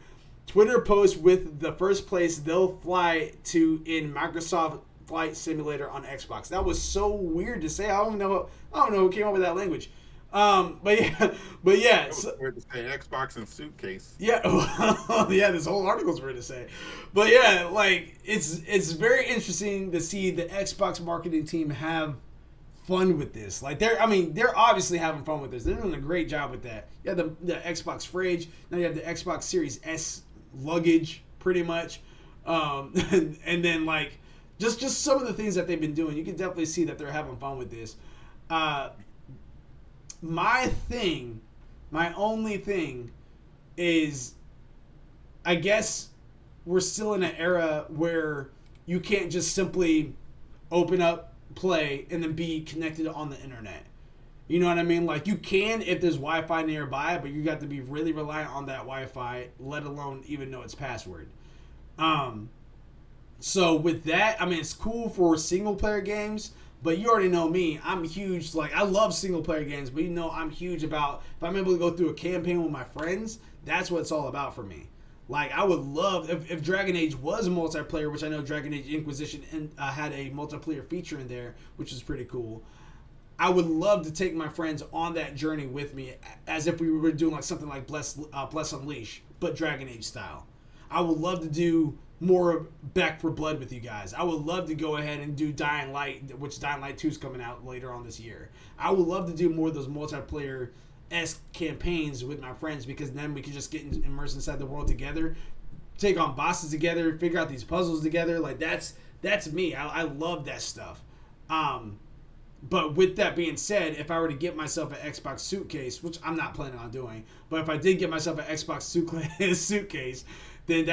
Twitter post with the first place they'll fly to in Microsoft Flight Simulator on Xbox. That was so weird to say. I don't know who came up with that language. But yeah. It was weird to say Xbox and suitcase. Yeah, yeah. This whole article's weird to say, but yeah, like it's very interesting to see the Xbox marketing team have fun with this. Like they're obviously having fun with this. They're doing a great job with that. You have the Xbox fridge. Now you have the Xbox Series S luggage, pretty much, and then like just some of the things that they've been doing. You can definitely see that they're having fun with this. My only thing is, I guess we're still in an era where you can't just simply open up, play, and then be connected on the internet. You know what I mean? Like, you can if there's Wi-Fi nearby, but you got to be really reliant on that Wi-Fi, let alone even know its password. So with that, it's cool for single-player games, but you already know me. I'm huge. Like, I love single-player games, but I'm huge about if I'm able to go through a campaign with my friends, that's what it's all about for me. Like, I would love if Dragon Age was multiplayer, which I know Dragon Age Inquisition had a multiplayer feature in there, which is pretty cool. I would love to take my friends on that journey with me, as if we were doing like something like Bless Unleash, but Dragon Age style. I would love to do more Back for Blood with you guys. I would love to go ahead and do Dying Light, which Dying Light 2 is coming out later on this year. I would love to do more of those multiplayer-esque campaigns with my friends, because then we can just get immersed inside the world together, take on bosses together, figure out these puzzles together. Like, that's me. I love that stuff. But with that being said, if I were to get myself an Xbox suitcase, which I'm not planning on doing, but if I did get myself an Xbox suitcase, then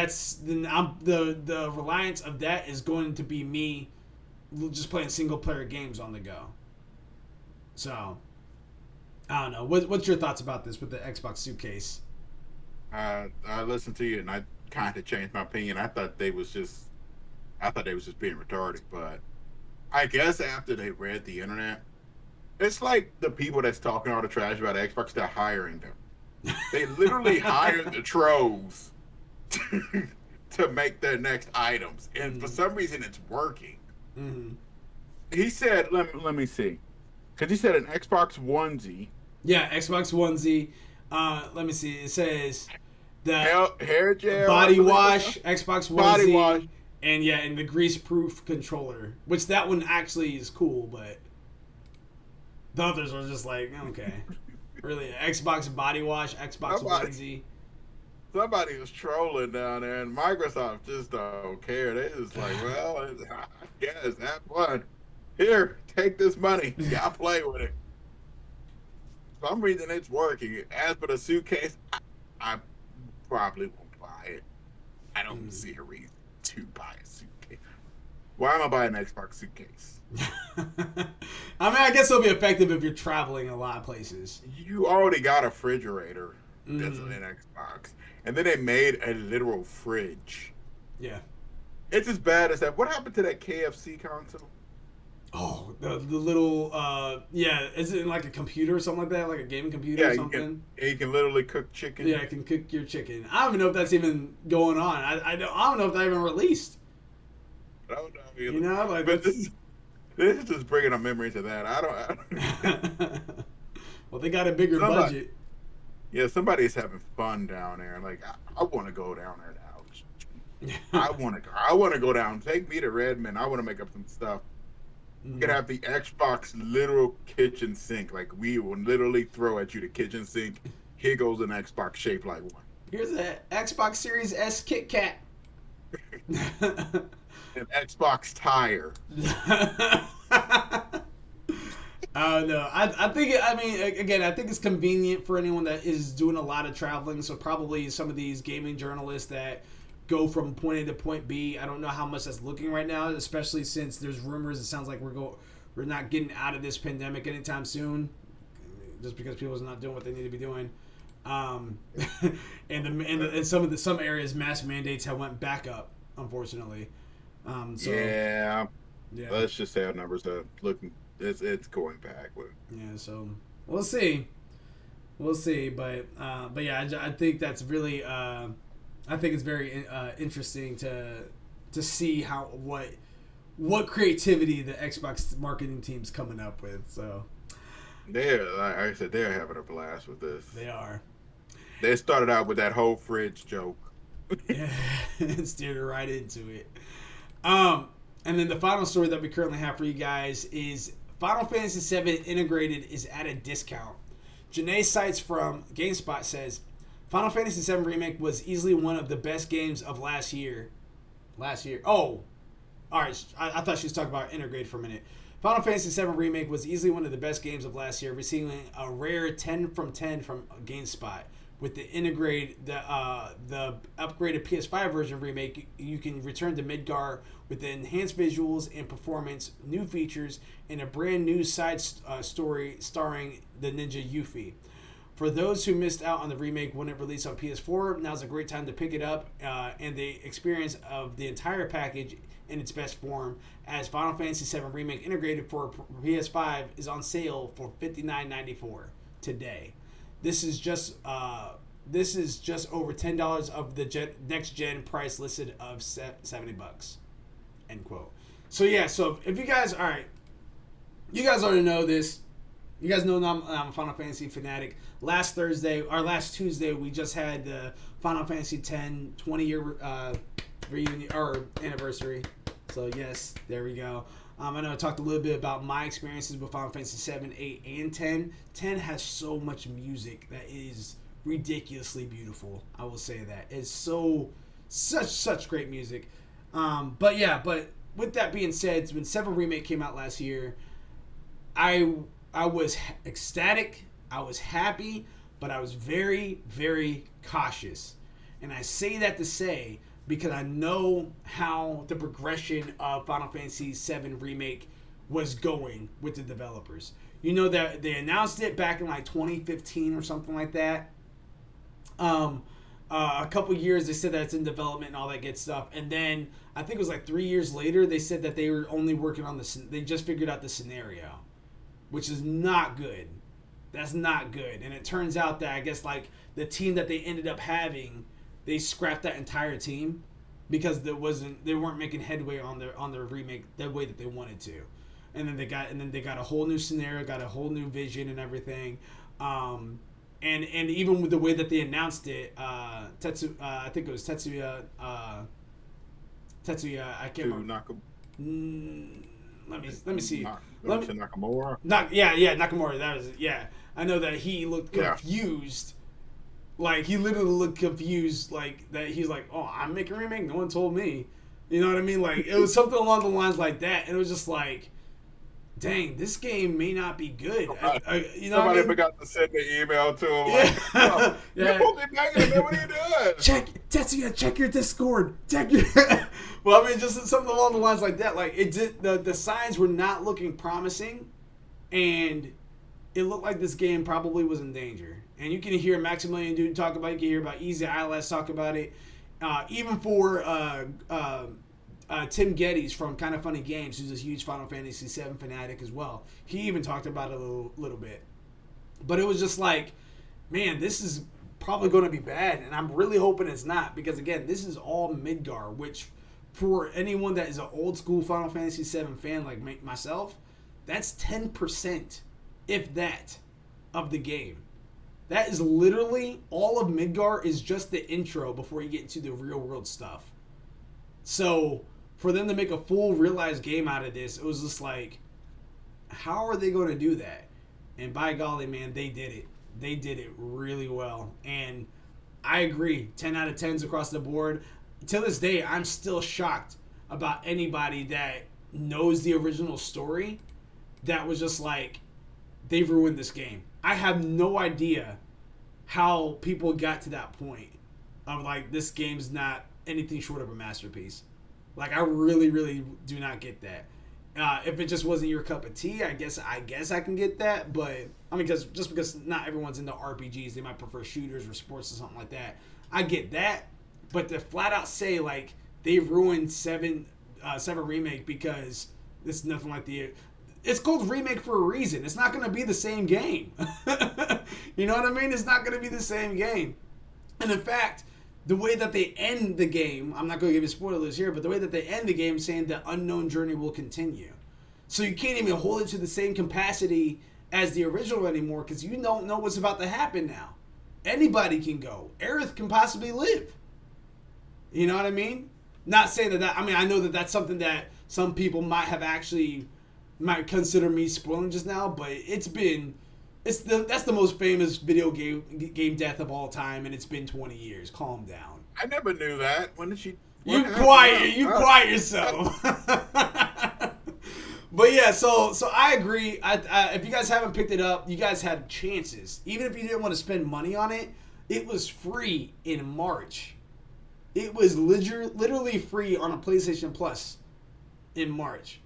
I'm the reliance of that is going to be me just playing single player games on the go. So I don't know. What's your thoughts about this with the Xbox suitcase? I listened to you and I kind of changed my opinion. I thought they was just being retarded, but I guess after they read the internet, it's like the people that's talking all the trash about Xbox, they're hiring them. They literally hired the trolls to make their next items, and for some reason, it's working. Mm-hmm. He said, "Let me see," because he said an Xbox onesie. Yeah, Xbox onesie. Let me see. It says the hair gel, body wash, Xbox onesie, body wash, and the grease-proof controller. Which that one actually is cool, but the others are just like okay, really Xbox body wash, Xbox onesie. Somebody was trolling down there, and Microsoft just don't care. They just like, well, I guess have fun. Here, take this money. Y'all play with it. For some reason, it's working. As for the suitcase, I probably won't buy it. I don't see a reason to buy a suitcase. Why am I buying an Xbox suitcase? I mean, I guess it'll be effective if you're traveling a lot of places. You already got a refrigerator that's an Xbox. And then they made a literal fridge. Yeah. It's as bad as that. What happened to that KFC console? Oh, the little, yeah, is it like a computer or something like that? Like a gaming computer or something? You can literally cook chicken. Yeah, it can cook your chicken. I don't even know if that's even going on. I don't know if that even released. I don't know either. You know, like but this is just bringing up memories of that. I don't well, they got a bigger budget. Yeah, somebody's having fun down there. Like I want to go down there now. I want to go down. Take me to Redmond. I want to make up some stuff. You could have the Xbox literal kitchen sink. Like we will literally throw at you the kitchen sink. Here goes an Xbox shaped like one. Here's an Xbox Series S Kit Kat. An Xbox tire. No, I think. I mean, again, I think it's convenient for anyone that is doing a lot of traveling. So probably some of these gaming journalists that go from point A to point B. I don't know how much that's looking right now, especially since there's rumors. It sounds like we're not getting out of this pandemic anytime soon, just because people are not doing what they need to be doing. And some areas mask mandates have went back up, unfortunately. So yeah. Let's just say our numbers are looking. It's going backward. Yeah, so we'll see, but yeah, I think that's really I think it's very interesting to see what creativity the Xbox marketing team's coming up with. So like I said, they're having a blast with this. They are. They started out with that whole fridge joke. Yeah, steered right into it. And then the final story that we currently have for you guys is Final Fantasy VII Integrated is at a discount. Janae Sites from GameSpot says, Final Fantasy VII Remake was easily one of the best games of last year. Oh, alright. I thought she was talking about Integrated for a minute. Final Fantasy VII Remake was easily one of the best games of last year, receiving a rare 10 from 10 from GameSpot. With the the upgraded PS5 version remake, you can return to Midgar with the enhanced visuals and performance, new features, and a brand new side story starring the ninja Yuffie. For those who missed out on the remake when it released on PS4, now's a great time to pick it up and the experience of the entire package in its best form, as Final Fantasy VII Remake Integrated for PS5 is on sale for $59.94 today. This is just over $10 of the next gen price listed of $70. End quote. So yeah, so if you guys, all right, you guys already know this. You guys know I'm a Final Fantasy fanatic. Last Tuesday, we just had the Final Fantasy X 20-year reunion or anniversary. So yes, there we go. I know I talked a little bit about my experiences with Final Fantasy 7, 8, and 10. 10 has so much music that is ridiculously beautiful. I will say that. It's such great music. But with that being said, when 7 Remake came out last year, I was ecstatic. I was happy, but I was very, very cautious. And I say that to say because I know how the progression of Final Fantasy VII Remake was going with the developers. You know that they announced it back in like 2015 or something like that. A couple years they said that it's in development and all that good stuff, and then I think it was like 3 years later they said that they were only working on they just figured out the scenario, which is not good. That's not good. And it turns out that I guess like the team that they ended up having, they scrapped that entire team because they weren't making headway on their remake the way that they wanted to. And then they got a whole new scenario, got a whole new vision and everything. And even with the way that they announced it, I think it was Tetsuya, I can't remember. Let me see. Nakamura. Nakamura. That was it. Yeah. I know that he looked confused. Yeah. Like he literally looked confused. Like that he's like, "Oh, I'm making a remake. No one told me." You know what I mean? Like it was something along the lines like that, and it was just like, dang, this game may not be good. Somebody forgot to send the email to him. Like, oh, yeah. You're man, what are you doing? Check your Discord. Well, I mean, just something along the lines like that. Like the signs were not looking promising, and it looked like this game probably was in danger. And you can hear Maximilian Dude talk about it. You can hear about Easy ILS talk about it. Even for Tim Geddes from Kind of Funny Games, who's a huge Final Fantasy VII fanatic as well. He even talked about it a little bit. But it was just like, man, this is probably going to be bad. And I'm really hoping it's not. Because, again, this is all Midgar, which for anyone that is an old school Final Fantasy VII fan like myself, that's 10%, if that, of the game. That is literally, all of Midgar is just the intro before you get into the real world stuff. So for them to make a full realized game out of this, it was just like, how are they going to do that? And by golly, man, they did it. They did it really well. And I agree, 10 out of 10s across the board. To this day, I'm still shocked about anybody that knows the original story that was just like, they've ruined this game. I have no idea how people got to that point of like, this game's not anything short of a masterpiece. Like, I really, really do not get that. If it just wasn't your cup of tea, I guess I can get that. But I mean, because not everyone's into RPGs, they might prefer shooters or sports or something like that. I get that, but to flat out say like they've ruined Seven Remake because it's nothing like it's called Remake for a reason. It's not going to be the same game. You know what I mean? It's not going to be the same game. And in fact, the way that they end the game, I'm not going to give you spoilers here, but the way that they end the game saying the unknown journey will continue. So you can't even hold it to the same capacity as the original anymore because you don't know what's about to happen now. Anybody can go. Aerith can possibly live. You know what I mean? Not saying that I mean, I know that that's something that some people might consider me spoiling just now, but that's the most famous video game death of all time, and it's been 20 years. Calm down. I never knew that. When did she? You quiet yourself. But yeah, so I agree. If you guys haven't picked it up, you guys had chances. Even if you didn't want to spend money on it, it was free in March. It was literally free on a PlayStation Plus in March.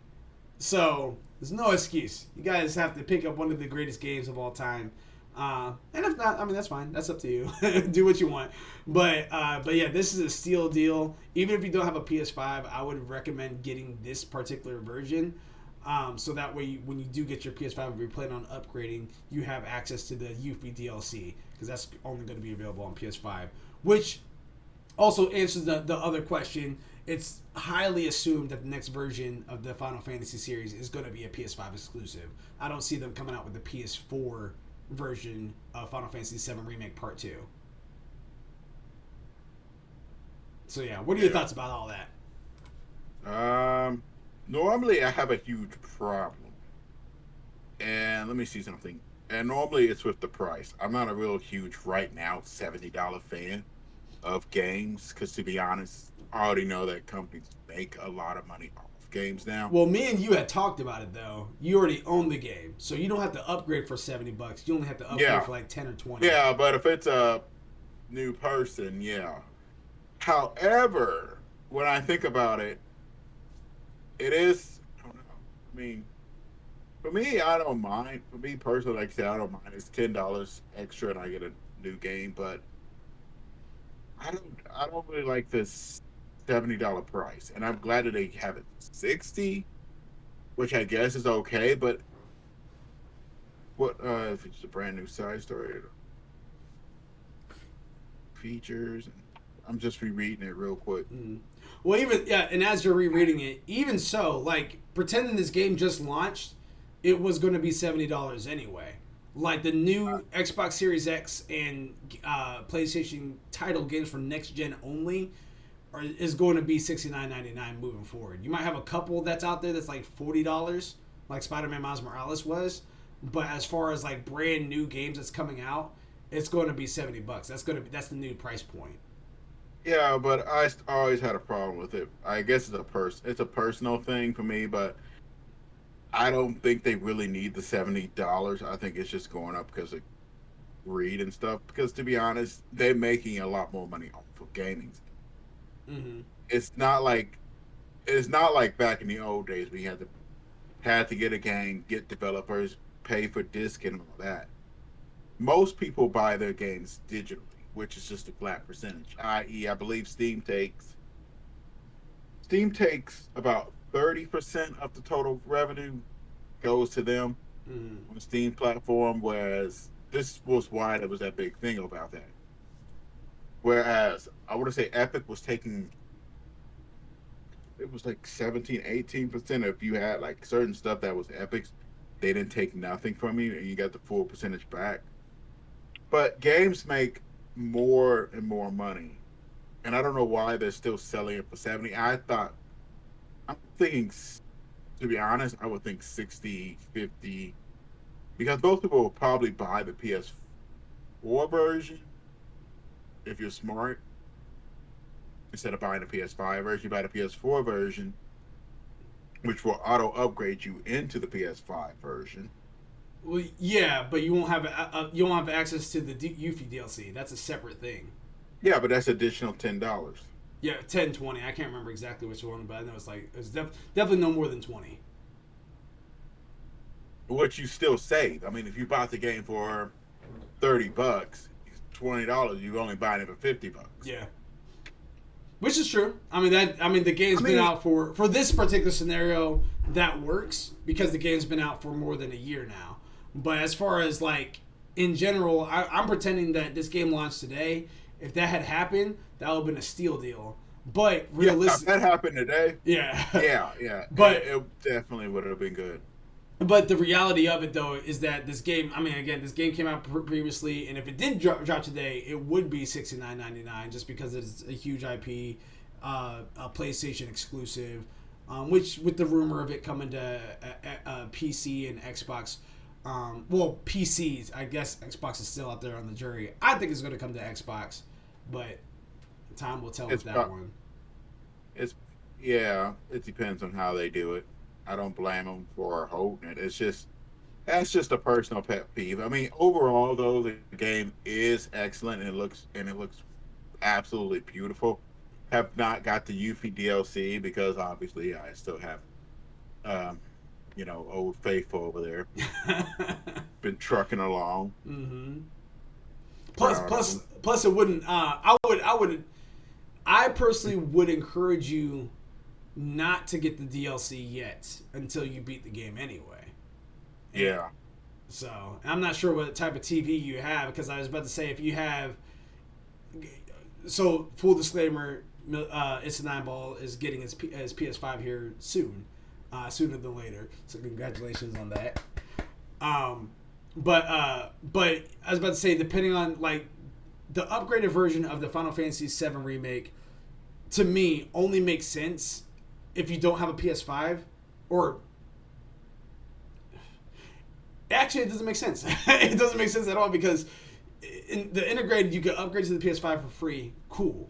So there's no excuse. You guys have to pick up one of the greatest games of all time. And if not, I mean, that's fine. That's up to you. Do what you want. But yeah, this is a steal deal. Even if you don't have a PS5, I would recommend getting this particular version. So that way, when you do get your PS5, if you're planning on upgrading, you have access to the Yuffie DLC. Because that's only going to be available on PS5. Which also answers the other question. It's highly assumed that the next version of the Final Fantasy series is going to be a PS5 exclusive. I don't see them coming out with the PS4 version of Final Fantasy VII Remake Part 2. So yeah, what are your thoughts about all that? Normally I have a huge problem. And let me see something. And normally it's with the price. I'm not a real huge, right now, $70 fan of games. Because to be honest, I already know that companies make a lot of money off games now. Well, me and you had talked about it, though. You already own the game. So you don't have to upgrade for $70. You only have to upgrade for like 10 or 20. Yeah, but if it's a new person, yeah. However, when I think about it, it is. I don't know. I mean, for me, I don't mind. For me personally, like I said, I don't mind. It's $10 extra, and I get a new game. But I don't really like this $70 price, and I'm glad that they have it 60, which I guess is okay. But what if it's a brand new side story features? And I'm just rereading it real quick. Mm. Well, even yeah, and as you're rereading it, even so, like pretending this game just launched, it was going to be $70 anyway. Like the new Xbox Series X and PlayStation title games for next gen only is going to be $69.99 moving forward. You might have a couple that's out there that's like $40, like Spider-Man Miles Morales was, but as far as like brand new games that's coming out, it's going to be $70. That's the new price point. Yeah, but I always had a problem with it. I guess it's a personal thing for me, but I don't think they really need the $70. I think it's just going up because of greed and stuff. Because to be honest, they're making a lot more money off of gaming. Mm-hmm. It's not like it's not like back in the old days when you had to get a game, get developers, pay for disc and all that. Most people buy their games digitally, which is just a flat percentage. I.e., I believe Steam takes about 30% of the total revenue goes to them Mm-hmm. on the Steam platform, whereas this was why there was that big thing about that. Whereas I want to say Epic was taking it was like 17, 18% if you had like certain stuff that was Epic's, they didn't take nothing from you and you got the full percentage back. But games make more and more money. And I don't know why they're still selling it for 70. I'm thinking to be honest, I would think 60, 50, because most people will probably buy the PS4 version if you're smart. Instead of buying the PS5 version, you buy the PS4 version, which will auto upgrade you into the PS5 version. Well, yeah, but you won't have access to the Yuffie DLC. That's a separate thing. Yeah, but that's additional $10. Yeah, 10, 20. I can't remember exactly which one, but I know it's definitely no more than 20. What you still save. I mean, if you bought the game for $30, $20, you only buying it for $50. Yeah. Which is true. The game's I been mean, out for this particular scenario that works because the game's been out for more than a year now. But as far as like in general, I'm pretending that this game launched today. If that had happened, that would have been a steal deal. But if that happened today, yeah, yeah, but it definitely would have been good. But the reality of it, though, is that this game. I mean, again, this game came out previously, and if it did drop today, it would be $69.99 just because it's a huge IP, a PlayStation exclusive, which with the rumor of it coming to PC and Xbox. Well, PCs. I guess Xbox is still out there on the jury. I think it's going to come to Xbox, but time will tell with that one. It's yeah. It depends on how they do it. I don't blame them for holding it. That's just a personal pet peeve. I mean, overall though, the game is excellent and it looks absolutely beautiful. Have not got the Yuffie DLC because obviously I still have, um, Old Faithful over there. Been trucking along. Mm-hmm. Plus, it wouldn't. I personally would encourage you not to get the DLC yet until you beat the game anyway. Yeah. So I'm not sure what type of TV you have because I was about to say if you have. So full disclaimer, It's a Nine Ball is getting his PS5 here soon, sooner than later. So congratulations on that. But I was about to say depending on like the upgraded version of the Final Fantasy VII remake, to me only makes sense if you don't have a PS5 or actually it doesn't make sense. It doesn't make sense at all because in the integrated you can upgrade to the PS5 for free. Cool.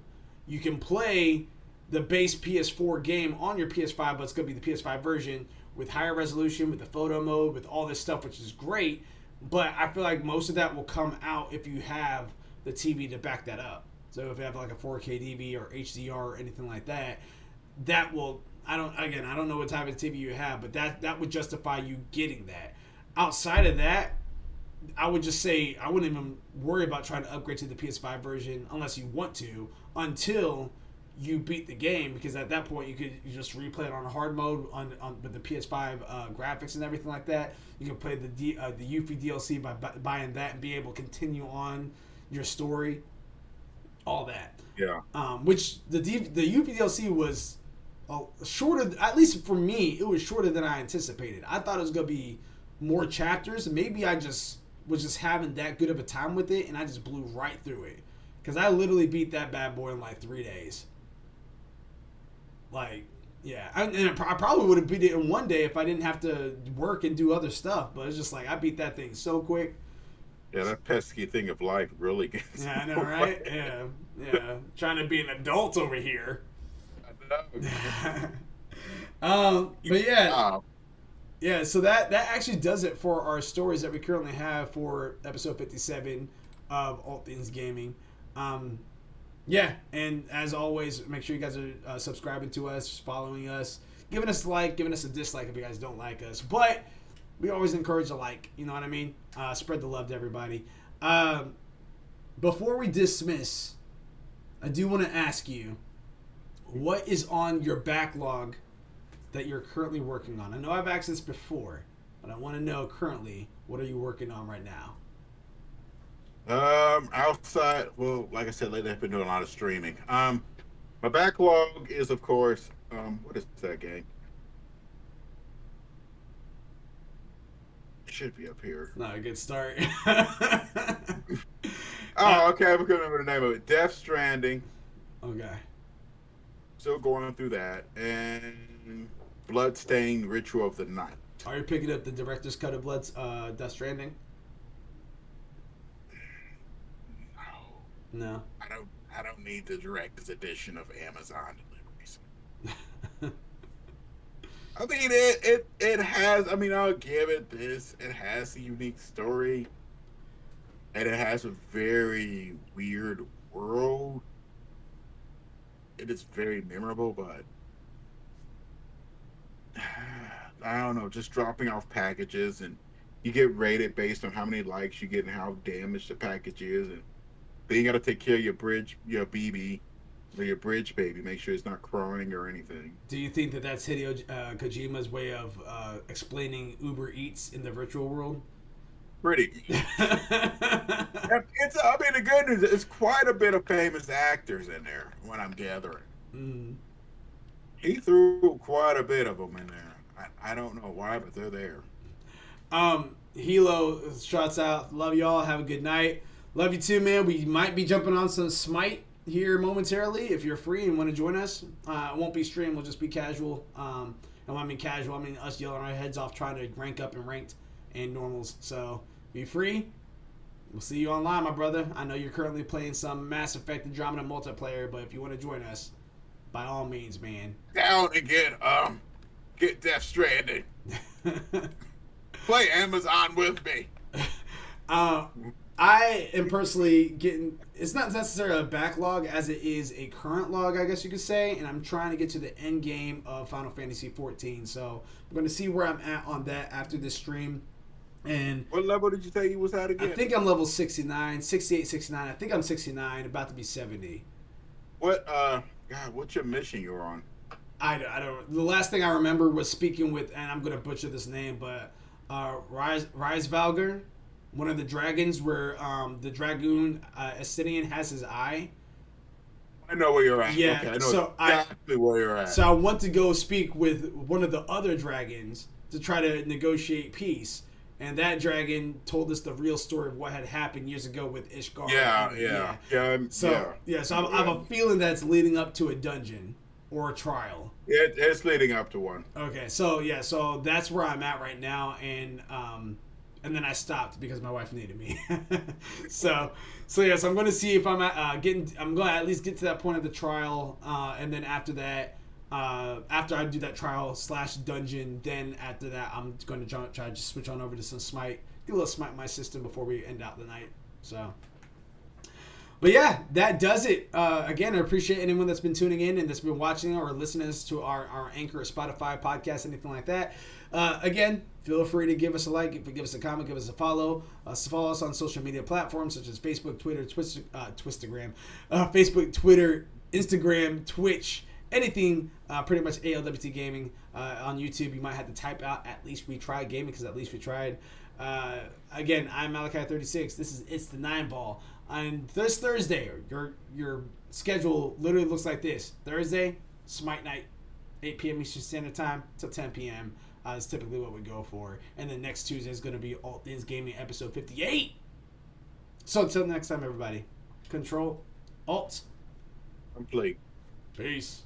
You can play the base PS4 game on your PS5, but it's going to be the PS5 version with higher resolution, with the photo mode, with all this stuff, which is great. But I feel like most of that will come out if you have the TV to back that up. So if you have like a 4K TV or HDR or anything like that, that will. I don't know what type of TV you have, but that would justify you getting that. Outside of that, I would just say I wouldn't even worry about trying to upgrade to the PS5 version unless you want to, until you beat the game, because at that point you just replay it on hard mode on with the PS5 graphics and everything like that. You can play the Yuffie DLC by buying that and be able to continue on your story, all that. Yeah. Which the Yuffie DLC was shorter, at least for me, it was shorter than I anticipated. I thought it was gonna be more chapters. Maybe I just was just having that good of a time with it, and I just blew right through it. Because I literally beat that bad boy in like 3 days. Like, yeah. I probably would have beat it in 1 day if I didn't have to work and do other stuff. But it's just like, I beat that thing so quick. Yeah, that pesky thing of life really gets. Yeah, I know, right? Yeah. Trying to be an adult over here. I know. But yeah. know. Yeah, so that actually does it for our stories that we currently have for episode 57 of ALWT Things Gaming. Yeah, and as always, make sure you guys are subscribing to us, following us, giving us a like, giving us a dislike if you guys don't like us. But we always encourage a like, you know what I mean? Spread the love to everybody. Before we dismiss, I do want to ask you, what is on your backlog that you're currently working on? I know I've asked this before, but I want to know currently, what are you working on right now? Outside, well, like I said, lately I've been doing a lot of streaming. My backlog is, of course, what is that game? It should be up here. Not a good start. Oh, okay, I can't remember the name of it. Death Stranding. Okay. Still going through that, and Bloodstained Ritual of the Night. Are you picking up the director's cut of Death Stranding? No. I don't need the director's edition of Amazon deliveries. I mean, it has. I mean, I'll give it this. It has a unique story, and it has a very weird world. It is very memorable, but I don't know. Just dropping off packages, and you get rated based on how many likes you get and how damaged the package is, and then you got to take care of your BB, or your bridge baby. Make sure it's not crying or anything. Do you think that that's Hideo Kojima's way of explaining Uber Eats in the virtual world? Pretty. I mean, the good news is quite a bit of famous actors in there. What I'm gathering, he threw quite a bit of them in there. I don't know why, but they're there. Hilo, shouts out. Love y'all. Have a good night. Love you too, man. We might be jumping on some Smite here momentarily if you're free and want to join us. It won't be streamed. We'll just be casual. And when I mean casual, I mean us yelling our heads off trying to rank up in ranked and normals. So be free. We'll see you online, my brother. I know you're currently playing some Mass Effect Andromeda multiplayer, but if you want to join us, by all means, man. Down and get Death Stranding. Play Amazon with me. I am personally getting, it's not necessarily a backlog as it is a current log, I guess you could say, and I'm trying to get to the end game of Final Fantasy 14. So I'm going to see where I'm at on that after this stream. And what level did you say you was at again? I think I'm level 69, 68, 69. I think I'm 69, about to be 70. What's your mission you're on? I don't. The last thing I remember was speaking with, and I'm going to butcher this name, but Reisvalger, one of the dragons where the Dragoon Astidian has his eye. I know where you're at. Yeah, okay, I know exactly where you're at. So I want to go speak with one of the other dragons to try to negotiate peace. And that dragon told us the real story of what had happened years ago with Ishgar. So I have a feeling that's leading up to a dungeon or a trial. It's leading up to one. Okay, so that's where I'm at right now, and then I stopped because my wife needed me. so I'm going to see if I'm I'm going to at least get to that point of the trial, and then after that. After I do that trial / dungeon, then after that I'm going to try to just switch on over to some Smite, do a little Smite in my system before we end out the night. So, But yeah, that does it. Again, I appreciate anyone that's been tuning in and that's been watching or listening to our Anchor or Spotify podcast, anything like that. Again, feel free to give us a like, give us a comment, give us a follow. Follow us on social media platforms such as Facebook, Twitter, Facebook, Twitter, Instagram, Twitch, anything, pretty much ALWT Gaming. On YouTube, you might have to type out "At Least We Tried Gaming" because at least we tried. Again, I'm Malachi36. This is It's the 9 Ball. On this Thursday, your schedule literally looks like this. Thursday, Smite Night, 8 p.m. Eastern Standard Time till 10 p.m. Is typically what we go for. And then next Tuesday is going to be ALWT Things Gaming episode 58. So until next time, everybody, Control, Alt, Complete. peace.